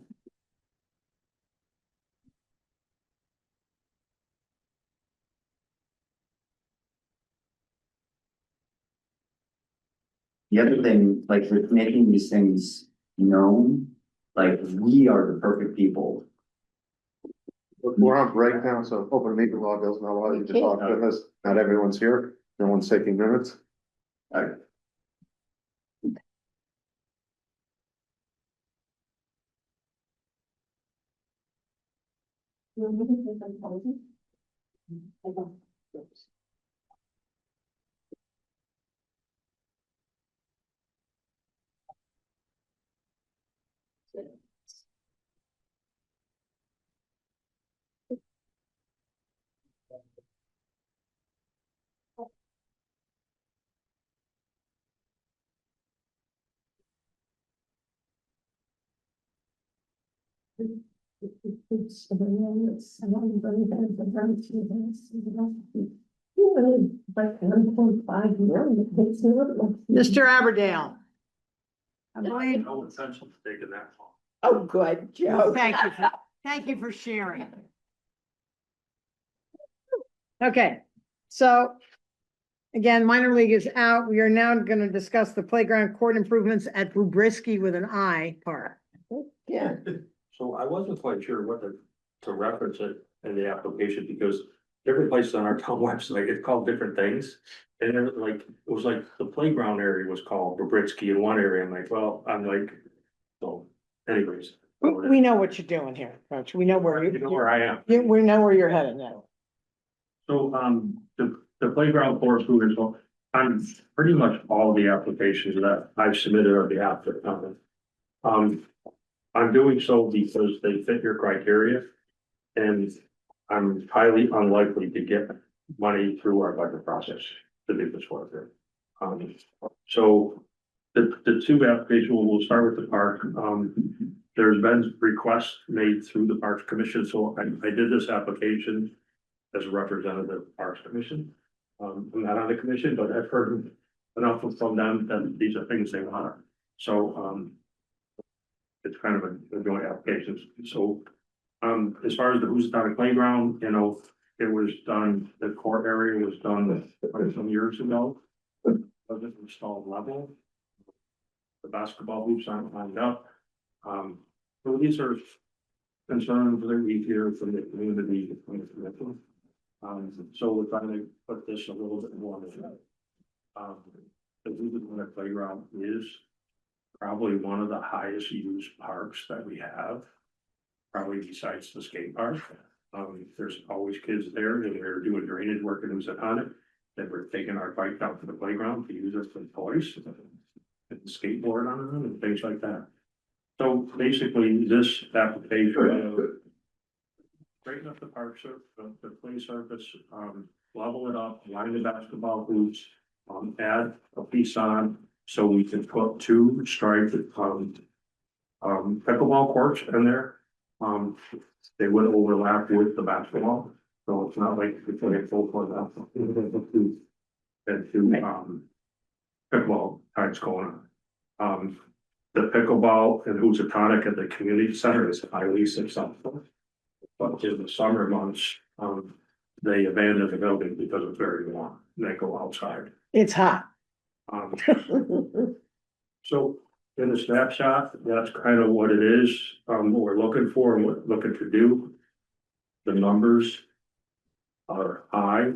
The other thing, like with making these things known, like we are the perfect people. We're on break now, so open meeting law doesn't allow you to talk to us. Not everyone's here. No one's taking minutes. Mr. Aberdale. I believe, No essential to taking that long. Oh, good, Joe. thank you for sharing. Okay, so again, minor league is out. We are now gonna discuss the playground court improvements at Bubrisky with an I Park. Yeah, So I wasn't quite sure what to reference it in the application because different places on our town website, it's called different things. And then like, it was like the playground area was called Bobritsky in one area. I'm like, well, I'm like, so anyways. We know what you're doing here, Coach. We know where You know where I am. we know where you're headed now. So, the playground course moving, so on pretty much all the applications that I've submitted on behalf of the town. I'm doing so because they fit your criteria. And I'm highly unlikely to get money through our budget process to do this work. So the two applications, we'll start with the park. There's been requests made through the Parks Commission, so I did this application as a representative of the Parks Commission. I'm not on the commission, but I've heard enough from them that these are things they want. So, it's kind of a joint application. So, as far as the Housatonic Playground, you know, it was done, the court area was done quite some years ago. Wasn't installed level. The basketball hoops aren't lined up. So these are concerns that we hear from the community. So we're trying to put this a little bit more. The Housatonic Playground is probably one of the highest used parks that we have. Probably besides the skate park. There's always kids there and they're doing drainage work in Housatonic. That we're taking our bike out to the playground to use it for toys. And skateboard on them and things like that. So basically, this application. Straighten up the park the play surface, level it up, line the basketball hoops, add a piece on. So we can put two striped, pickleball courts in there. They would overlap with the basketball, so it's not like it's like a full court out. And two, pickleball types going on. The pickleball and Housatonic at the community center is highly successful. But in the summer months, they abandon the building because it's very warm, and they go outside. It's hot. Um, so in a snapshot, that's kind of what it is, what we're looking for and what we're looking to do. The numbers are high,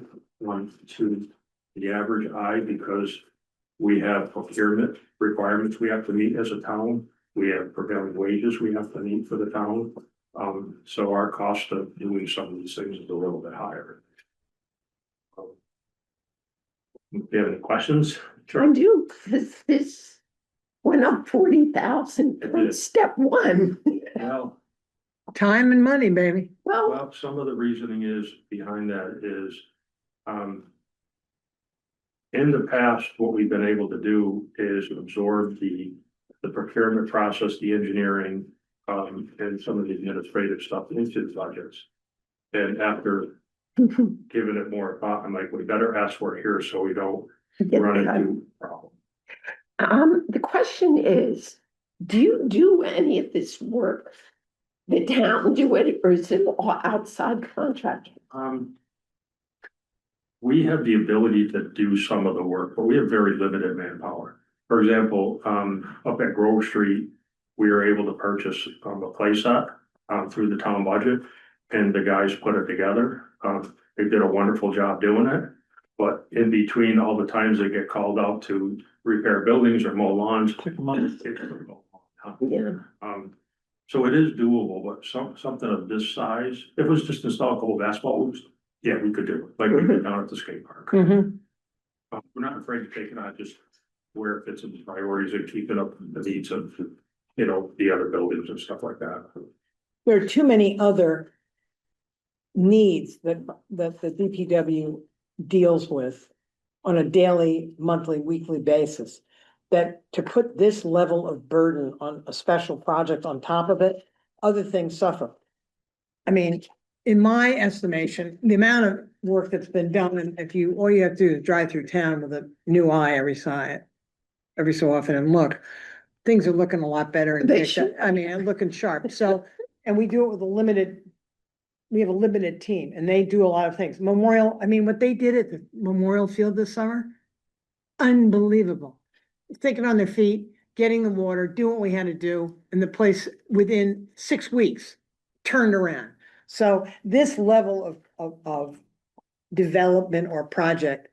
to the average eye, because we have procurement requirements we have to meet as a town. We have prevailing wages we have to meet for the town. So our cost of doing some of these things is a little bit higher. Do you have any questions? I do, this went up 40,000 It from did. step one. Well, Time and money, baby. Well, some of the reasoning is behind that is, in the past, what we've been able to do is absorb the procurement process, the engineering, and some of the administrative stuff into the budgets. And after giving it more thought, I'm like, we better ask for it here so we don't run into a problem. the question is, do you do any of this work? The town do it, or is it all outside contract? We have the ability to do some of the work, but we have very limited manpower. For example, up at Grove Street, we were able to purchase a playset through the town budget, and the guys put it together. They did a wonderful job doing it, but in between all the times they get called out to repair buildings or mow lawns, it takes a long time. Yeah. So it is doable, but something of this size, if it was just install a couple of basketball hoops, yeah, we could do it, like we did down at the skate park. Mhm. We're not afraid to take it on, just where it fits in the priorities and keeping up the needs of, you know, the other buildings and stuff like that. There are too many other needs that the DPW deals with on a daily, monthly, weekly basis. That to put this level of burden on a special project on top of it, other things suffer. I mean, in my estimation, the amount of work that's been done, and if you, all you have to do is drive through town with a new eye every so often and look, things are looking a lot better. And They should. I mean, looking sharp. So, and we do it with we have a limited team and they do a lot of things. Memorial, I mean, what they did at the Memorial Field this summer, unbelievable. Thinking on their feet, getting the water, doing what we had to do, and the place within 6 weeks turned around. So this level of development or project,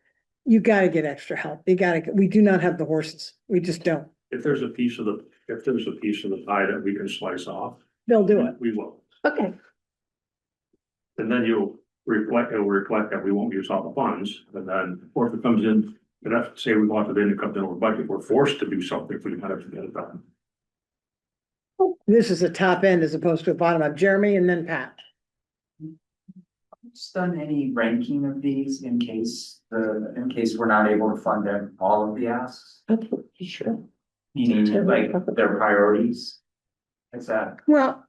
you gotta get extra help. We do not have the horses. We just don't. If there's a piece of the pie that we can slice off, They'll do it. we will. Okay, And then it'll reflect that we won't use all the funds, and then, or if it comes in, and have to say we want it in, it comes in over budget, we're forced to do something if we have to get it done. This is a top end as opposed to a bottom up. Jeremy and then Pat. Just done any ranking of these in case we're not able to fund them, all of the asks, okay, sure. meaning like their priorities? Is that? Well,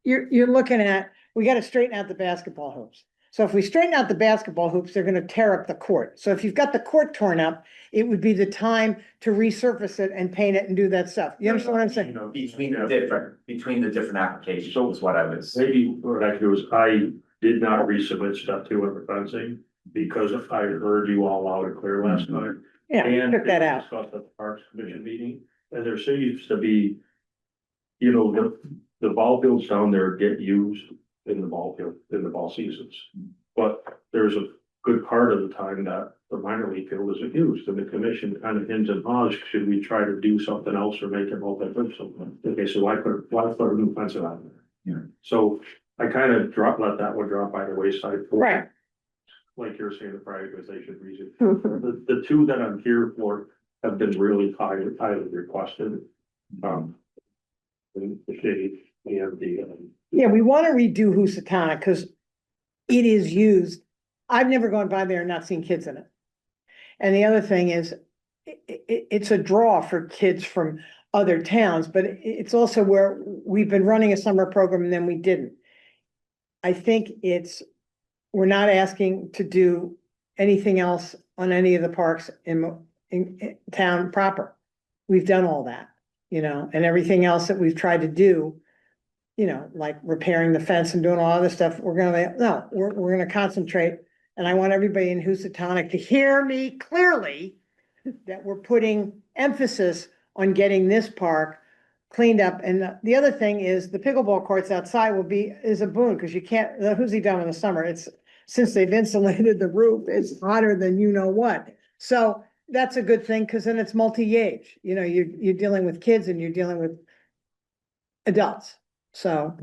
you're looking at, we gotta straighten out the basketball hoops. So if we straighten out the basketball hoops, they're gonna tear up the court. So if you've got the court torn up, it would be the time to resurface it and paint it and do that stuff. You understand what I'm saying? Between the different applications So- is what I was. Maybe what I could do is, I did not resubmit step 2 of the fencing, because I heard you all loud and clear last night. Yeah, And took that out. discussed at the Parks Commission meeting, and there seems to be, you know, the ball fields down there get used in the ball field, in the ball seasons. But there's a good part of the time that the minor league field isn't used, and the commission kind of hints and haws, should we try to do something else or make it multi-function? Okay, so why put a new fence out there? Yeah. So I kind of let that one drop by the wayside. Right. Like you're saying, the prioritization reason. Mhm. The two that I'm here for have been really highly requested. The shade and the. Yeah, we wanna redo Housatonic, cause it is used. I've never gone by there and not seen kids in it. And the other thing is, it's a draw for kids from other towns, but it's also where we've been running a summer program and then we didn't. I think we're not asking to do anything else on any of the parks in town proper. We've done all that, you know, and everything else that we've tried to do you know, like repairing the fence and doing all other stuff, we're gonna concentrate. And I want everybody in Housatonic to hear me clearly that we're putting emphasis on getting this park cleaned up. And the other thing is the pickleball courts outside is a boon, because you can't, the who's he done in the summer? It's, since they've insulated the roof, it's hotter than you know what. So that's a good thing, because then it's multi-age, you know, you're dealing with kids and you're dealing with adults, so.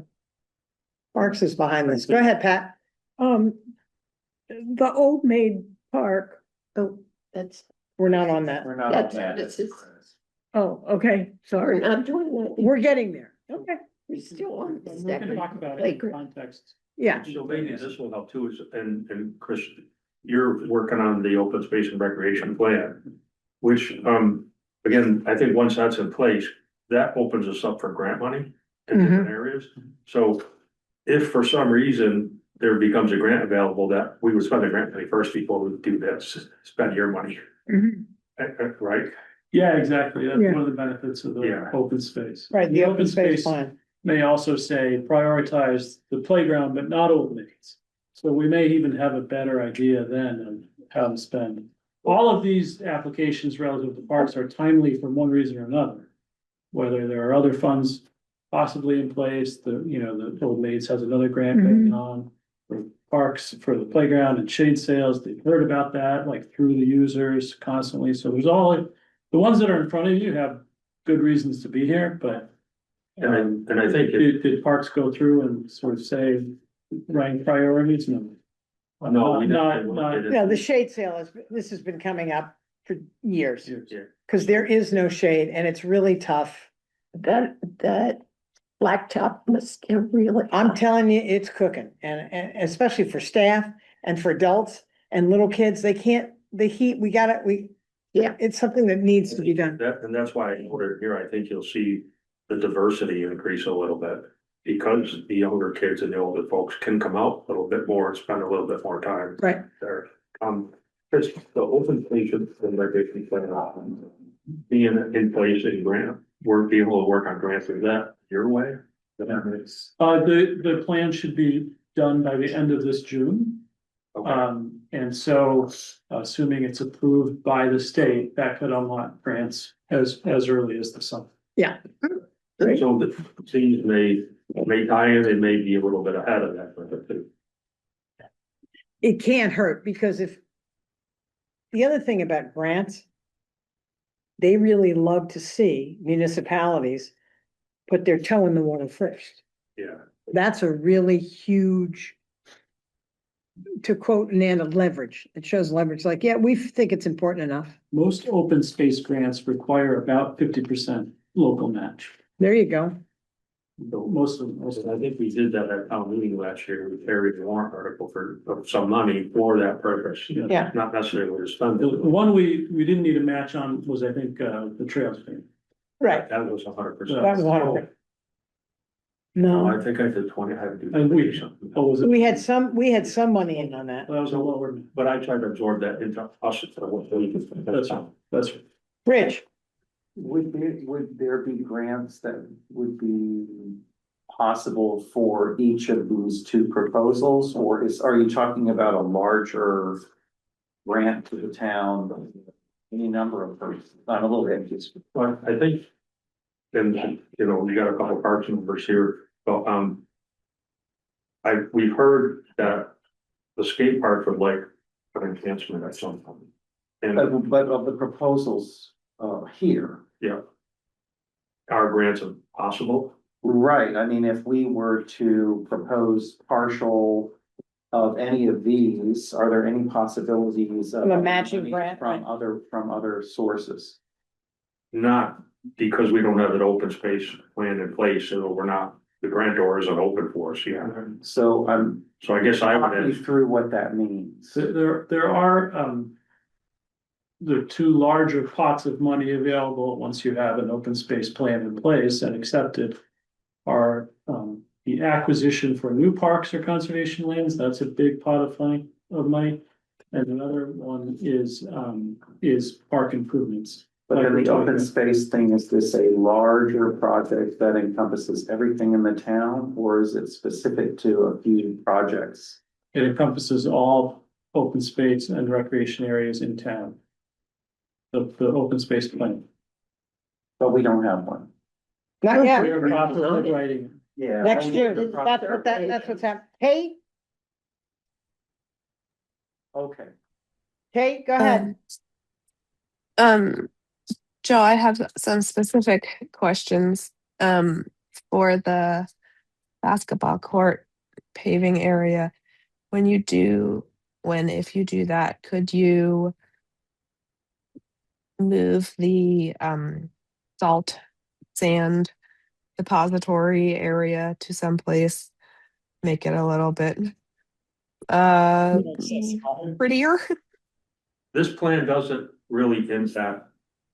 Parks is behind this. Go ahead, Pat. The Old Maid Park, Oh, that's, We're not on that. We're not on That's- that. this is- oh, okay, we're sorry. not doing that. We're getting there. Okay. We're still on the We're gonna talk second about it in playground. context. Yeah, So maybe this will help too, and Chris, you're working on the open space and recreation plan. Which, again, I think once that's in place, that opens us up for grant money in different areas. So if for some reason there becomes a grant available, that we would spend the grant money first before we do this, spend your money, right? Yeah, exactly. That's Yeah. one of the benefits of the Yeah. open space. right, the open space plan. May also say prioritize the playground, but not Old Maids. So we may even have a better idea then of how to spend. All of these applications relative to parks are timely for one reason or another. Whether there are other funds possibly in place, the Old Maids has another grant going on. For parks, for the playground and shade sales, they've heard about that, like through the users constantly, so there's the ones that are in front of you have good reasons to be here, but. And I think Did parks go through and sort of say, rank priorities? No. No, we Not, didn't. not, No, the shade sale this has been coming up for years, Yeah. because there is no shade and it's really tough. That blacktop must get really. I'm hot. telling you, it's cooking, and especially for staff and for adults and little kids, they can't, the heat, Yeah. it's something that needs to be done. And that's why I ordered here, I think you'll see the diversity increase a little bit. Because the younger kids and the older folks can come out a little bit more and spend a little bit more time Right. there. Because the open space and recreation plan, being in place in grant, we're being able to work on grants, is that your way? the plan should be done by the end of this June. Okay. And so assuming it's approved by the state, that could unlock grants as early as the summer. So the things may tie in, it may be a little bit ahead of that, but It can't hurt, because the other thing about grants, they really love to see municipalities put their toe in the water first. yeah. That's a really huge, to quote Nanda, leverage. It shows leverage, like, yeah, we think it's important enough. Most open space grants require about 50% local match. There you go. Most of them. I think we did that at town meeting last year, we carried the warrant article of some money for that purpose. Yeah. Not necessarily to spend The it. one we didn't need a match on was, I think, the trails thing. Right. That was 100%. That was 100%. No, I think I did 20, I had to And do we- something. Oh, was it? we had some money in on that. That was a lower. But I tried to absorb that into us. That's right. That's right. Rich, Would there be grants that would be possible for each of these two proposals? Or are you talking about a larger grant to the town? Any number of persons, I'm a little confused. But I think, and, you got a couple of parks members here, but, we've heard that the skate park would like an enhancement at some point. And, But of the proposals, here, yeah. Are grants possible? right, I mean, if we were to propose partial of any of these, are there any possibilities of? Of a matching grant, From right. other sources? Not because we don't have an open space plan in place, so we're not, the grant door isn't open for us yet. So So I guess I walk me would, through what that means. There are two larger pots of money available once you have an open space plan in place and accepted. Are the acquisition for new parks or conservation lands, that's a big pot of money. And another one is park improvements. But then we're the open talking- space thing, is this a larger project that encompasses everything in the town, or is it specific to a few projects? It encompasses all open space and recreation areas in town. The open space plan. But we don't have one. Not We yet, are in the process of writing it. Yeah. next June, that's what's happening. Kate, Okay. Kate, go ahead. Um, Joe, I have some specific questions for the basketball court paving area. If you do that, could you move the salt sand depository area to someplace, make it a little bit prettier? This plan doesn't really impact,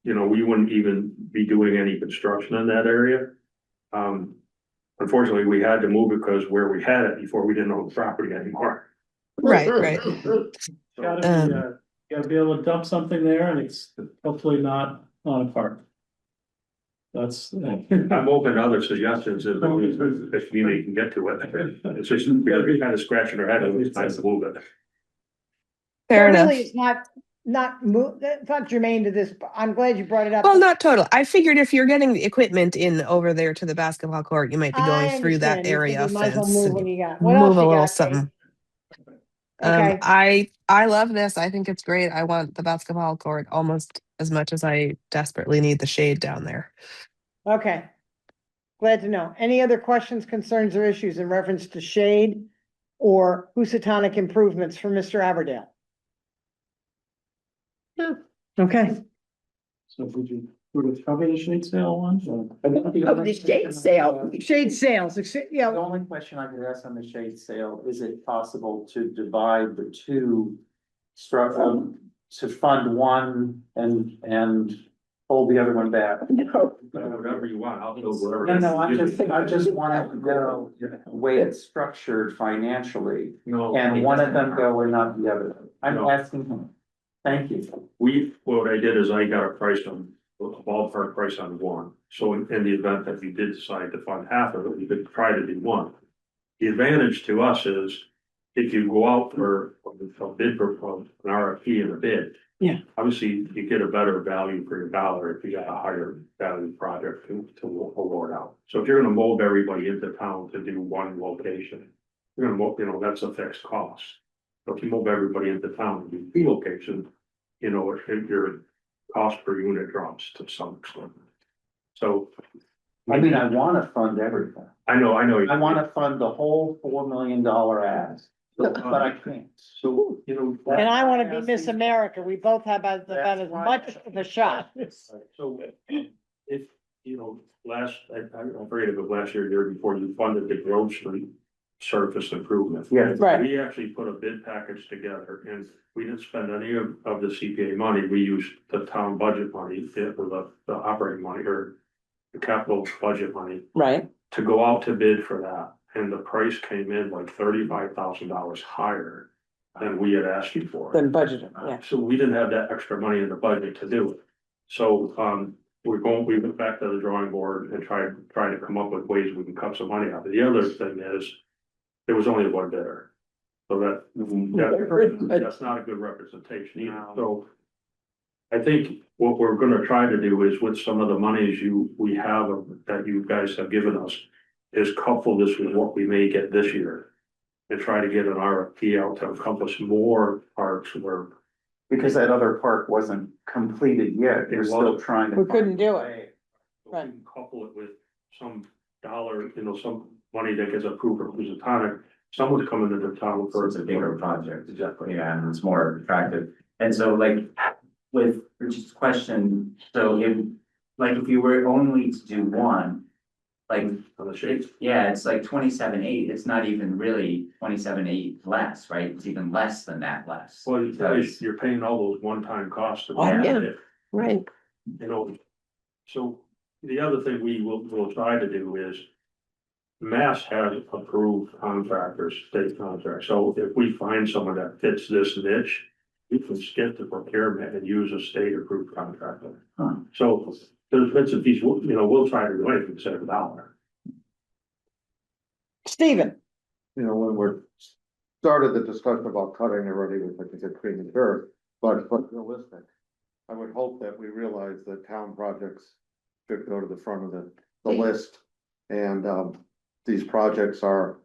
we wouldn't even be doing any construction in that area. Unfortunately, we had to move it because where we had it before, we didn't own the property anymore. Right. Gotta be able to dump something there and it's hopefully not on a park. That's. I'm open to other suggestions if the community can get to it. It's just, we're kind of scratching our head, it's time to move it. Fair But enough. really, it's not germane to this, but I'm glad you brought it up. Well, not total. I figured if you're getting the equipment in over there to the basketball court, you might be going I through that understand. You area might as well fence move and what you got. What else move a you little got, Kate? something. Okay. I love this. I think it's great. I want the basketball court almost as much as I desperately need the shade down there. Okay. Glad to know. Any other questions, concerns, or issues in reference to shade or Housatonic improvements for Mr. Aberdale? No. Okay. So would you cover the shade sale one? Oh, the shade sale. Shade sales, The yeah, only question I could ask on the shade sale, is it possible to divide the two to fund one and hold the other one back? No. Whatever you want, I'll do whatever. No, I just want to know the way it's structured financially, No. and one of them go and not the other. I'm No. asking him. Thank you. What I did is I got a price on, a ballpark price on one. So in the event that you did decide to fund half of it, you could try to do one. The advantage to us is if you go out for a bid for an RFP and a bid. Yeah. Obviously, you get a better value for your dollar if you got a higher value project to award out. So if you're gonna mold everybody into town to do one location, you're gonna mold, that's a fixed cost. So if you move everybody into town and do two locations, if your cost per unit drops to some extent. So. I mean, I want to fund everything. I know. I want to fund the whole $4 million ask, but I can't. So, and I want to be Miss America. We both have about as much of a shot. So if, I forget if it was last year before, you funded the Grove Street surface improvement. Yeah. Right. We actually put a bid package together and we didn't spend any of the CPA money. We used the town budget money, the operating money or the capital budget money Right. to go out to bid for that. And the price came in like $35,000 higher than we had asked you for. Then budgeted, yeah. So we didn't have that extra money in the budget to do it. So, we went back to the drawing board and tried to come up with ways we can cut some money out. But the other thing is, there was only one bidder. So that's not a good representation either. So I think what we're gonna try to do is with some of the monies we have that you guys have given us, is couple this with what we may get this year. And try to get an RFP out to encompass more parks where. Because that other park wasn't completed yet, they're still trying to. We couldn't do it. Right. Right. We can couple it with some dollar, some money that gets approved for Housatonic. Someone's coming into town So for. it's a bigger project, exactly, yeah, and it's more attractive. And so like with Richard's question, so if you were only to do one, like, On the shades. it's like 27.8, it's not even really 27.8 less, right? It's even less than that less. Well, Because- you're paying all those one-time costs. to Oh, yeah. it. Right. So the other thing we'll try to do is. Mass has approved contractors, state contracts, so if we find someone that fits this niche. you can skip the procurement and use a state approved contractor. Huh. So there's bits and pieces, we'll try to do anything to save a dollar. Stephen, When we're started the discussion about cutting already, which I think is premature, but realistic. I would hope that we realize that town projects should go to the front of the list. And, these projects are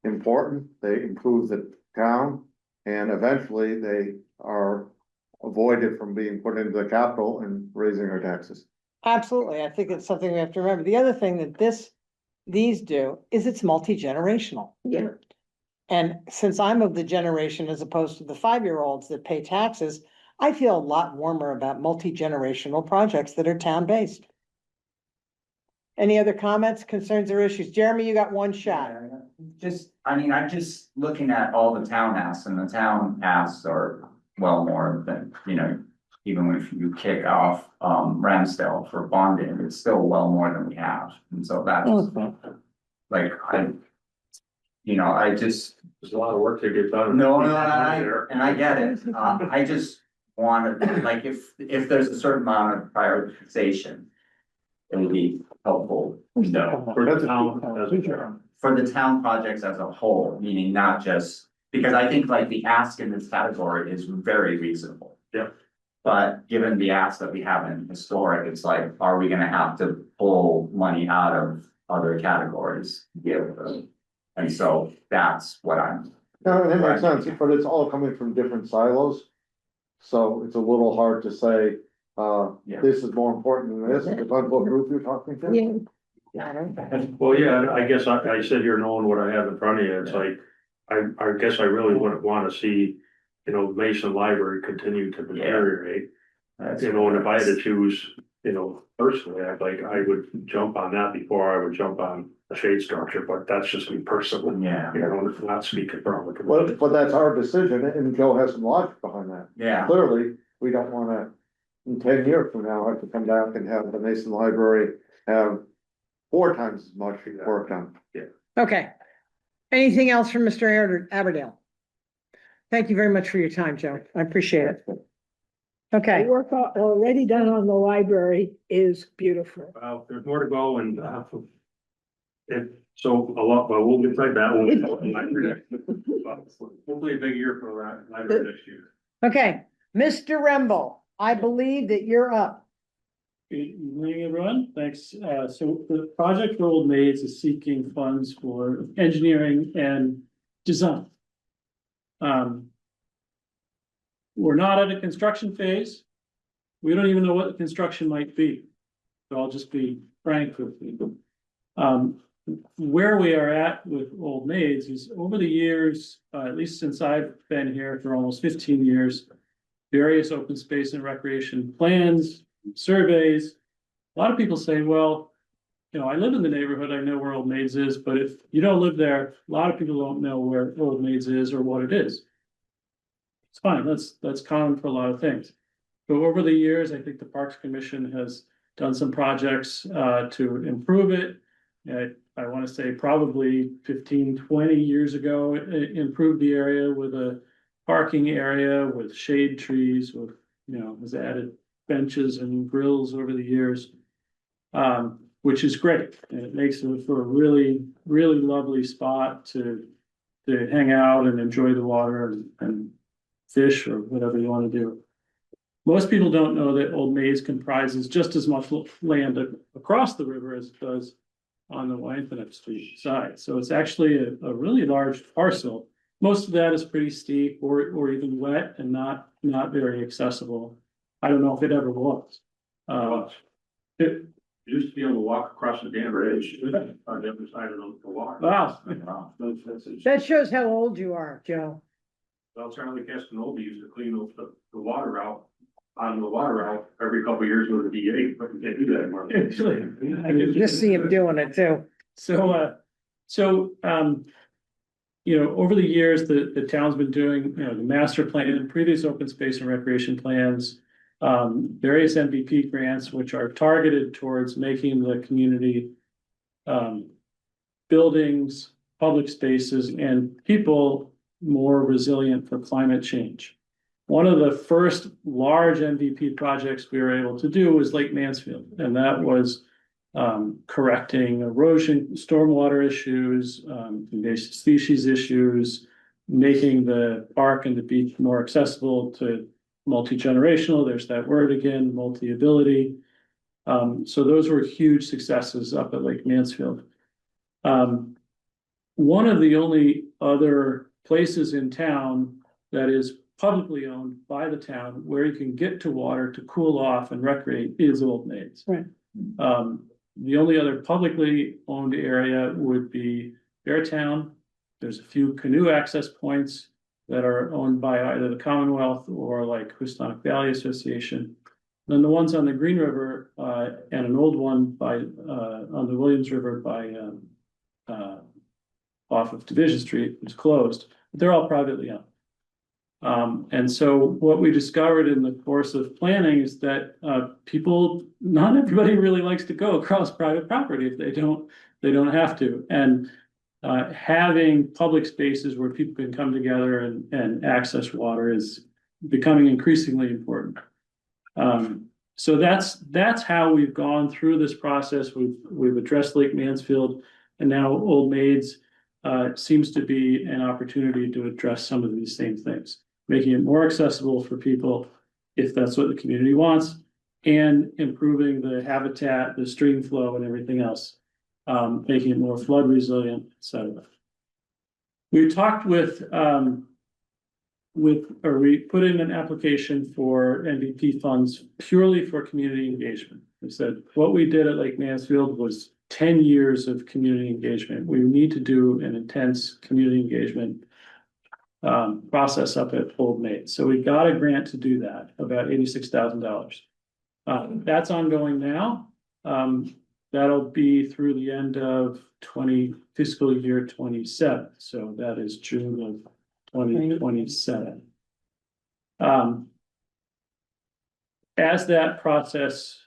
important, they improve the town, and eventually they are avoided from being put into the capital and raising our taxes. absolutely. I think it's something we have to remember. The other thing that these do is it's multi-generational. Yeah, And since I'm of the generation as opposed to the 5-year-olds that pay taxes, I feel a lot warmer about multi-generational projects that are town-based. Any other comments, concerns, or issues? Jeremy, you got one shot. I'm just looking at all the town asks, and the town asks are well more than, even if you kick off, Ramsdale for bonding, it's still well more than we have, and so that's, like, I just. There's a lot of work to get done. No, and I get it, I just wanted, like, if there's a certain amount of prioritization, it would be helpful, For the town, as a job. for the town projects as a whole, meaning not just, because I think like the ask in this category is very reasonable. Yeah. But given the ask that we have in historic, it's like, are we gonna have to pull money out of other categories? to be able to- And so that's what I'm. No, that makes sense, but it's all coming from different silos. So it's a little hard to say, Yeah. this is more important than this, depends what group you're talking to. yeah. Well, yeah, I guess I sit here knowing what I have in front of you, it's like, I guess I really wouldn't wanna see, Mason Library continue to deteriorate. And if I had to choose, personally, I would jump on that before I would jump on a shade structure, but that's just me personally. Yeah. Not speaking from the Well, commission. but that's our decision, and Joe has some logic behind that. Yeah, Clearly, we don't wanna, in 10 years from now, have to come back and have the Mason Library have 4 times as much work done. Okay. Anything else from Mr. Aberdale? Thank you very much for your time, Joe. I appreciate it. The Okay, work already done on the library is beautiful. Well, there's more to go and, so a lot, but we'll get right back. Hopefully a big year for that library next year. okay. Mr. Remble, I believe that you're up. Good evening, everyone. Thanks. So the project for Old Maids is seeking funds for engineering and design. We're not at a construction phase. We don't even know what the construction might be. So I'll just be frank with you. Where we are at with Old Maids is over the years, at least since I've been here for almost 15 years, various open space and recreation plans, surveys. A lot of people say, well, I live in the neighborhood, I know where Old Maids is, but if you don't live there, a lot of people don't know where Old Maids is or what it is. It's fine, that's common for a lot of things. But over the years, I think the Parks Commission has done some projects to improve it. I want to say probably 15, 20 years ago, it improved the area with a parking area with shade trees, with, has added benches and grills over the years. Which is great, and it makes it for a really, really lovely spot to hang out and enjoy the water and fish or whatever you want to do. Most people don't know that Old Maids comprises just as much land across the river as it does on the Wyanthinet Street side. So it's actually a really large parcel. Most of that is pretty steep or even wet and not very accessible. I don't know if it ever was. It, You used to be able to walk across the dam bridge on the other side of the water. wow, That shows how old you are, Joe. Well, Charlie Castanova used to clean up the water out, on the water out every couple of years with a DA, but you can't do that anymore. actually, I can just see him doing it too. Over the years, the town's been doing, the master plan, previous open space and recreation plans, various MVP grants, which are targeted towards making the community, buildings, public spaces, and people more resilient for climate change. One of the first large MVP projects we were able to do was Lake Mansfield, and that was correcting erosion, stormwater issues, invasive species issues, making the park and the beach more accessible to multi-generational. There's that word again, multi-ability. So those were huge successes up at Lake Mansfield. One of the only other places in town that is publicly owned by the town where you can get to water to cool off and recreate is Old Maids. Right. The only other publicly owned area would be Beartown. There's a few canoe access points that are owned by either the Commonwealth or like Houstonic Valley Association. Then the ones on the Green River, and an old one by, on the Williams River by, off of Division Street is closed. They're all privately owned. And so what we discovered in the course of planning is that not everybody really likes to go across private property if they don't have to. And having public spaces where people can come together and access water is becoming increasingly important. So that's how we've gone through this process. We've addressed Lake Mansfield, and now Old Maids seems to be an opportunity to address some of these same things, making it more accessible for people if that's what the community wants, and improving the habitat, the stream flow, and everything else, making it more flood resilient, et cetera. We talked we put in an application for MVP funds purely for community engagement. We said what we did at Lake Mansfield was 10 years of community engagement. We need to do an intense community engagement process up at Old Maid. So we got a grant to do that, about $86,000. That's ongoing now. That'll be through the end of fiscal year 27. So that is June of 2027. As that process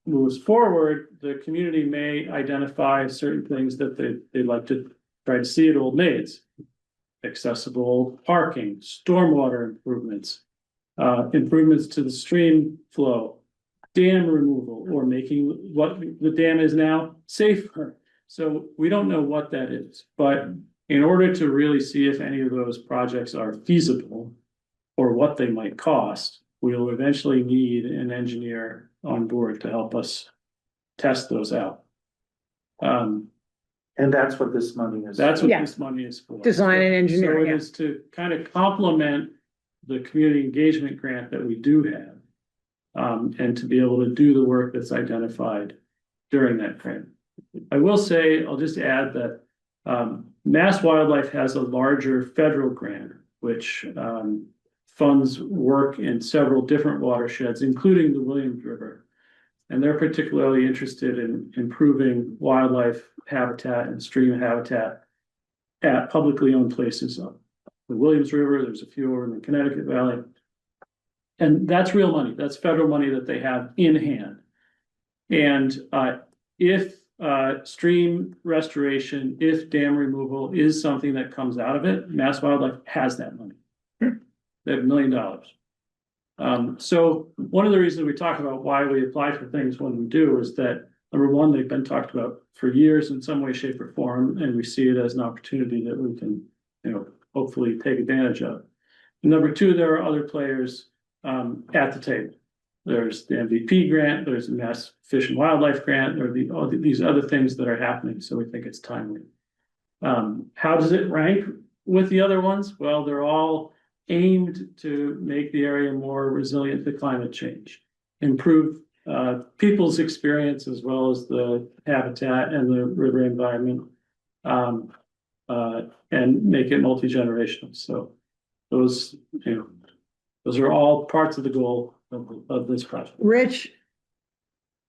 moves forward, the community may identify certain things that they'd like to try to see at Old Maids. Accessible parking, stormwater improvements, improvements to the stream flow, dam removal, or making what the dam is now safer. So we don't know what that is, but in order to really see if any of those projects are feasible or what they might cost, we'll eventually need an engineer on board to help us test those out. And that's what this money is. That's what Yeah. this money is for. Design and engineering, So yeah. it is to kind of complement the community engagement grant that we do have. And to be able to do the work that's identified during that grant. I will say, I'll just add that Mass Wildlife has a larger federal grant, which funds work in several different watersheds, including the Williams River. And they're particularly interested in improving wildlife habitat and stream habitat at publicly owned places. The Williams River, there's a few over in the Connecticut Valley. And that's real money. That's federal money that they have in hand. And if stream restoration, if dam removal is something that comes out of it, Mass Wildlife has that money. They have $1 million. So one of the reasons we talk about why we apply for things when we do is that, number one, they've been talked about for years in some way, shape, or form, and we see it as an opportunity that we can, hopefully take advantage of. And number two, there are other players at the table. There's the MVP grant, there's the Mass Fish and Wildlife grant, there are all these other things that are happening, so we think it's timely. How does it rank with the other ones? Well, they're all aimed to make the area more resilient to climate change, improve people's experience as well as the habitat and the river environment, and make it multi-generational. So those are all parts of the goal of this project. Rich,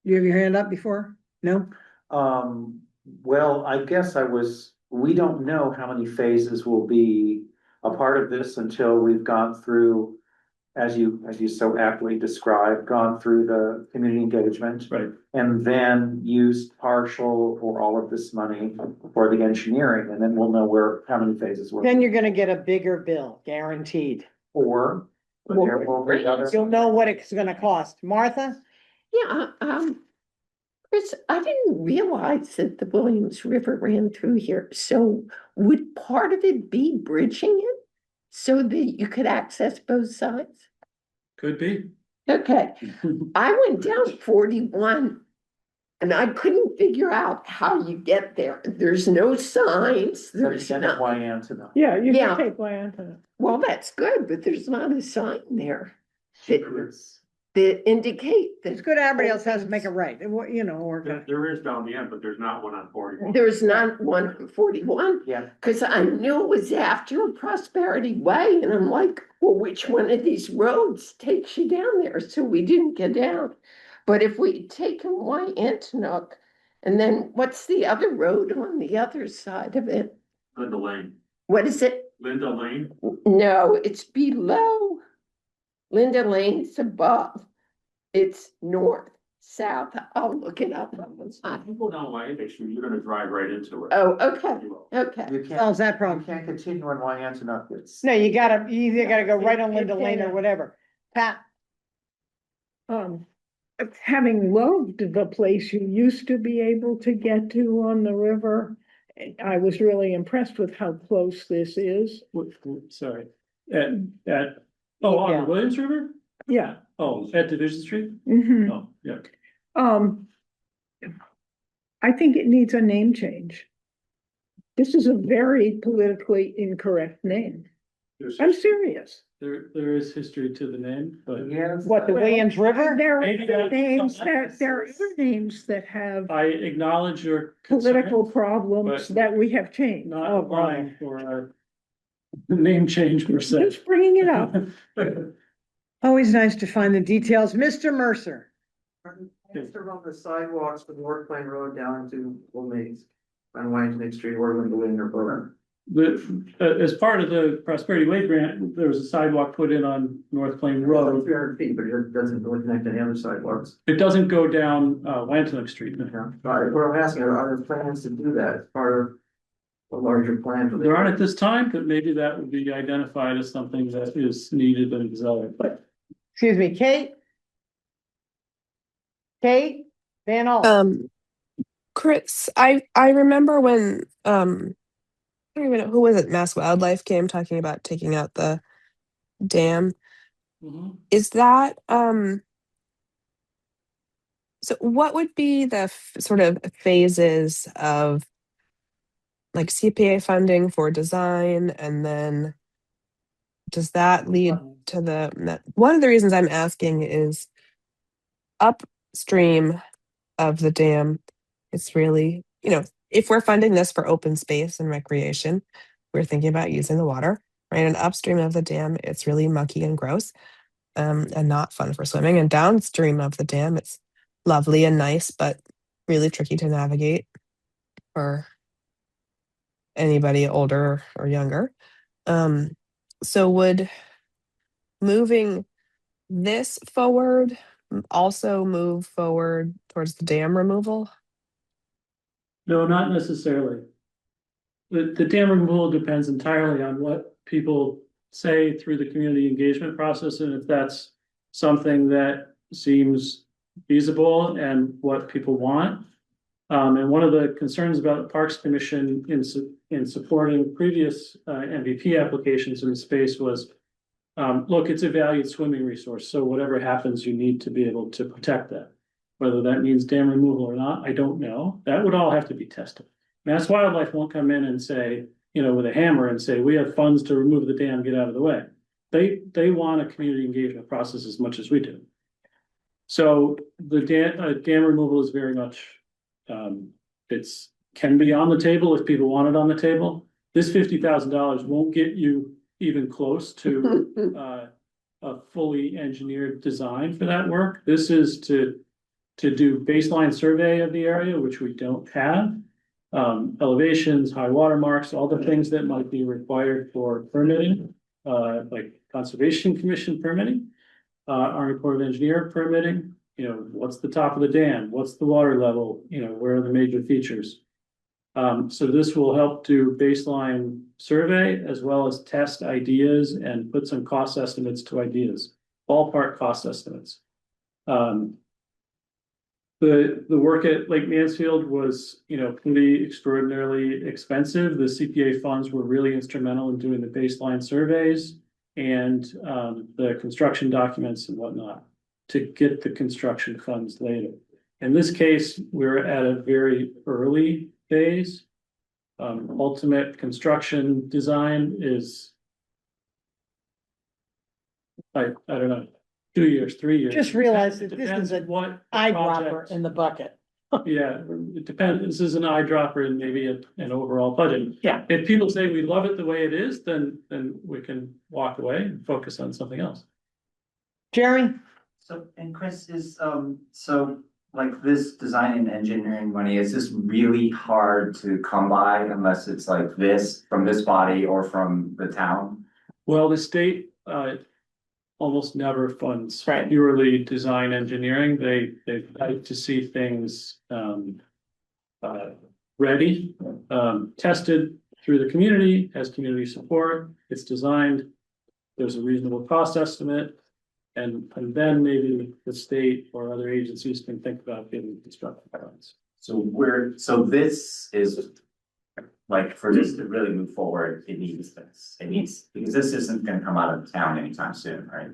you have your hand up before? No? Well, I guess we don't know how many phases will be a part of this until we've gone through, as you so aptly described, gone through the community engagement. Right. And then used partial or all of this money for the engineering, and then we'll know how many phases we're. Then you're gonna get a bigger bill, guaranteed. Or But there will be other- You'll know what it's gonna cost. Martha? Yeah, Chris, I didn't realize that the Williams River ran through here, so would part of it be bridging it? So that you could access both sides? Could be. Okay, I went down 41 and I couldn't figure out how you get there. There's no signs, there's That's not, why Antonov. Yeah, you Yeah. can take Lantana. well, that's good, but there's not a sign there that, It's- that indicate It's that good, everybody else has to make it right, you know, or. There is down the end, but there's not one on 41. there's not one on 41. Yeah, Cause I knew it was after Prosperity Way, and I'm like, well, which one of these roads takes you down there? So we didn't get down. But if we'd taken Antonook, and then what's the other road on the other side of it? Linda Lane. What is it? Linda Lane? No, it's below. Linda Lane's above. It's north, south. I'll look it up on the side. You go down Wyandotte Street, you're gonna drive right into it. Oh, okay, You will. okay. you can't, Solves that you problem. can't continue on why Antonov. It's. No, you either gotta go right on Linda Lane or whatever. Pat? Having loved the place you used to be able to get to on the river, I was really impressed with how close this is. Sorry, oh, on Yeah. the Williams River? Yeah. Oh, at Division Street? Mhm. Oh, yeah. I think it needs a name change. This is a very politically incorrect name. I'm serious. There is history to the name, but Yes. What, the Williams River? There are Maybe other that- names no, there are other names that have I acknowledge your concern, political problems but- that we have changed. not Oh, applying for a name change per se. Just bringing it up. Always nice to find the details. Mr. Mercer? Answer on the sidewalks from North Plain Road down to Old Maze on Washington Street or Linda Lane or program. As part of the Prosperity Way grant, there was a sidewalk put in on North Plain Road. 300 feet, but it doesn't really connect to any other sidewalks. It doesn't go down, Wantonuck Street. But what I'm asking, are there plans to do that as part of a larger plan? for the- There aren't at this time, but maybe that would be identified as something that is needed and desired. Excuse me, Kate? Kate? Van Alt? Chris, I remember when I don't even know who was it, Mass Wildlife came talking about taking out the dam. Mhm. Is that so what would be the sort of phases of like CPA funding for design, and then does that lead to one of the reasons I'm asking is upstream of the dam, it's really, if we're funding this for open space and recreation, we're thinking about using the water, right? And upstream of the dam, it's really mucky and gross, and not fun for swimming. And downstream of the dam, it's lovely and nice, but really tricky to navigate for anybody older or younger. So would moving this forward also move forward towards the dam removal? No, not necessarily. The dam removal depends entirely on what people say through the community engagement process, and if that's something that seems feasible and what people want. And one of the concerns about the Parks Commission in supporting previous MVP applications in the space was, look, it's a valued swimming resource, so whatever happens, you need to be able to protect that. Whether that means dam removal or not, I don't know. That would all have to be tested. Mass Wildlife won't come in and say, with a hammer and say, we have funds to remove the dam, get out of the way. They want a community engagement process as much as we do. So the dam removal is very much, can be on the table if people want it on the table. This $50,000 won't get you even close to a fully engineered design for that work. This is to do baseline survey of the area, which we don't have. Elevations, high water marks, all the things that might be required for permitting, like Conservation Commission permitting, Army Corps of Engineer permitting, what's the top of the dam, what's the water level, where are the major features? So this will help do baseline survey as well as test ideas and put some cost estimates to ideas, ballpark cost estimates. The work at Lake Mansfield was, pretty extraordinarily expensive. The CPA funds were really instrumental in doing the baseline surveys and the construction documents and whatnot to get the construction funds later. In this case, we're at a very early phase. Ultimate construction design is, I don't know, 2 years, 3 years. Just realize that It this depends is a what the eyedropper project- in the bucket. Yeah, it depends. This is an eyedropper and maybe an overall budget. Yeah. If people say we love it the way it is, then we can walk away and focus on something else. Jeremy? So, and Chris is, so like this design and engineering money, is this really hard to come by unless it's like this, from this body or from the town? Well, the state almost never funds Right. purely design engineering. They like to see things ready, tested through the community, has community support, it's designed. There's a reasonable cost estimate. And then maybe the state or other agencies can think about getting construction plans. So this is, like, for this to really move forward, it needs this, because this isn't gonna come out of town anytime soon, right?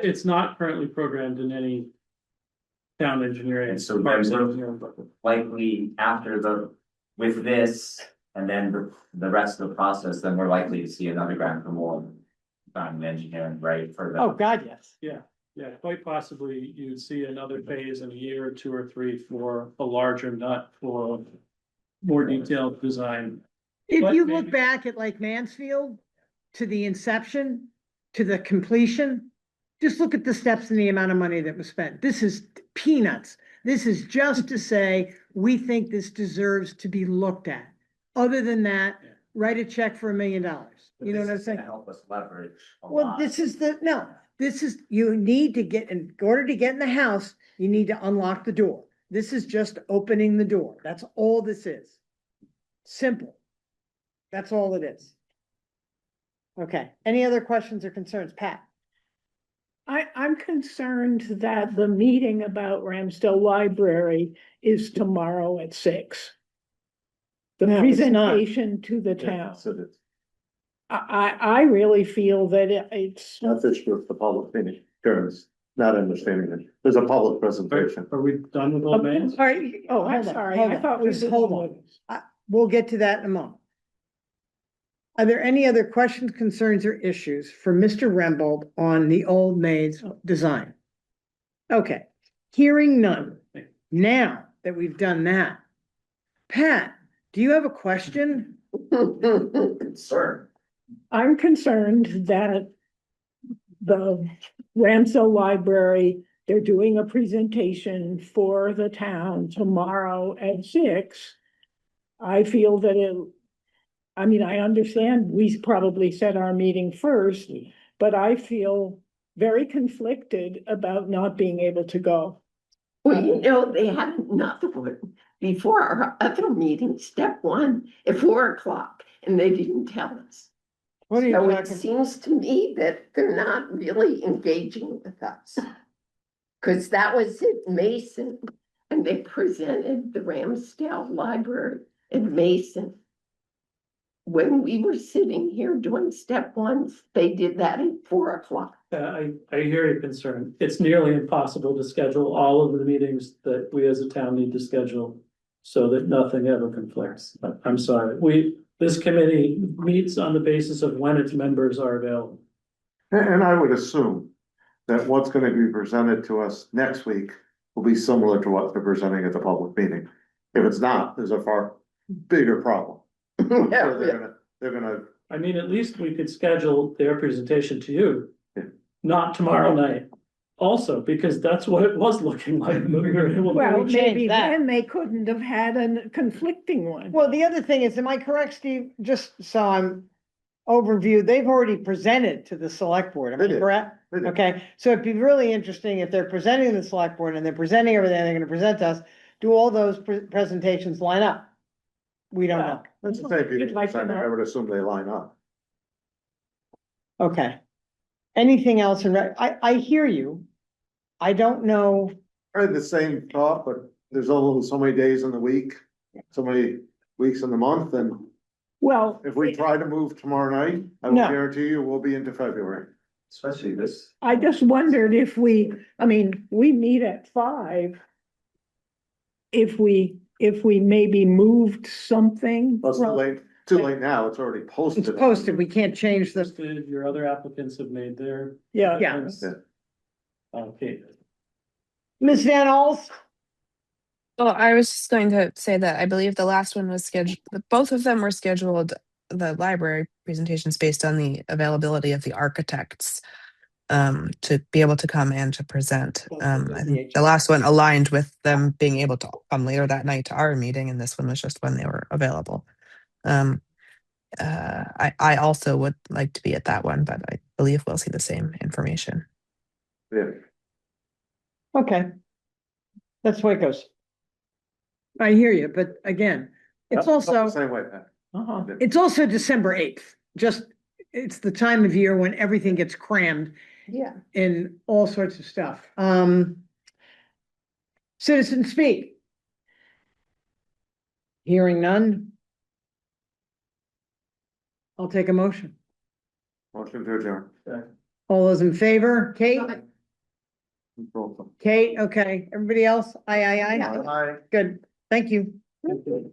It's not currently programmed in any town engineering. And so then parks we're- engineering budget. Likely after with this, and then the rest of the process, then we're likely to see another grant for more on engineering, right, for the. Oh, God, yes. Yeah, quite possibly you'd see another phase in a year or 2 or 3 for a larger nut for more detailed design. If But you look maybe- back at Lake Mansfield, to the inception, to the completion, just look at the steps and the amount of money that was spent. This is peanuts. This is just to say, we think this deserves to be looked at. Other than that, Yeah. write a check for $1 million. But You know this what I'm is gonna saying? Help us leverage a Well, lot. this is you need to get, in order to get in the house, you need to unlock the door. This is just opening the door. That's all this is. Simple. That's all it is. Okay, any other questions or concerns? Pat? I'm concerned that the meeting about Ramsdale Library is tomorrow at 6. The No, it's not. presentation to the town. So that's, I really feel that it's, that's just with the public meeting, Karen's not understanding it. There's a public presentation. Are we done with old man? All right. oh, I'm hold on, sorry, hold I on, thought we just did hold one. on. We'll get to that in a moment. Are there any other questions, concerns, or issues for Mr. Rembold on the old maid's design? Okay, hearing none. Now that we've done that, Pat, do you have a question? Sure. I'm concerned that the Ramsdale Library, they're doing a presentation for the town tomorrow at 6. I feel that I understand we probably set our meeting first, but I feel very conflicted about not being able to go. Well, they had another one before our other meeting, step 1 at 4 o'clock, and they didn't tell us. What are you So it talking? seems to me that they're not really engaging with us. Cause that was at Mason, and they presented the Ramsdale Library at Mason. When we were sitting here doing step 1, they did that at 4 o'clock. I hear your concern. It's nearly impossible to schedule all of the meetings that we as a town need to schedule so that nothing ever conflicts. But I'm sorry, this committee meets on the basis of when its members are available. And I would assume that what's gonna be presented to us next week will be similar to what they're presenting at the public meeting. If it's not, there's a far bigger problem. So they're gonna, I mean, at least we could schedule their presentation to you, Yeah. not tomorrow night. Also, because that's what it was looking like. when we were able to- Well, we change maybe that. then they couldn't have had a conflicting one. Well, the other thing is, am I correct, Steve? Just so I'm overview, they've already presented to the select board, am I They did. correct? They did. Okay, so it'd be really interesting if they're presenting to the select board and they're presenting everything they're gonna present to us, do all those presentations line up? We don't know. That's the same You'd like to people, I know. would assume they line up. Okay. Anything else I hear you. I don't know, I had the same thought, but there's only so many days in the week, so many weeks in the month, and Well, if we try to move tomorrow night, I will No. guarantee you we'll be into February. Especially this. I just wondered if we meet at 5. If we maybe moved something. Well, it's too late now, it's already posted. it's posted, we can't change the, Posted, your other applicants have made their. Yeah. Yeah. Okay. Ms. Van Alst? Well, I was just going to say that I believe the last one was scheduled, both of them were scheduled, the library presentations based on the availability of the architects to be able to come and to present. I think the last one aligned with them being able to come later that night to our meeting, and this one was just when they were available. I also would like to be at that one, but I believe we'll see the same information. Yeah. Okay. That's the way it goes. I hear you, but again, it's Felt the also, Same way, Pat. it's also December 8th. Just, it's the time of year when everything gets crammed Yeah. in all sorts of stuff. Citizen speak. Hearing none. I'll take a motion. Motion to adjourn. All those in favor? Kate? Roll call. Kate, okay. Everybody else? Aye, aye, aye. Yeah. Aye. Good. Thank you. Okay.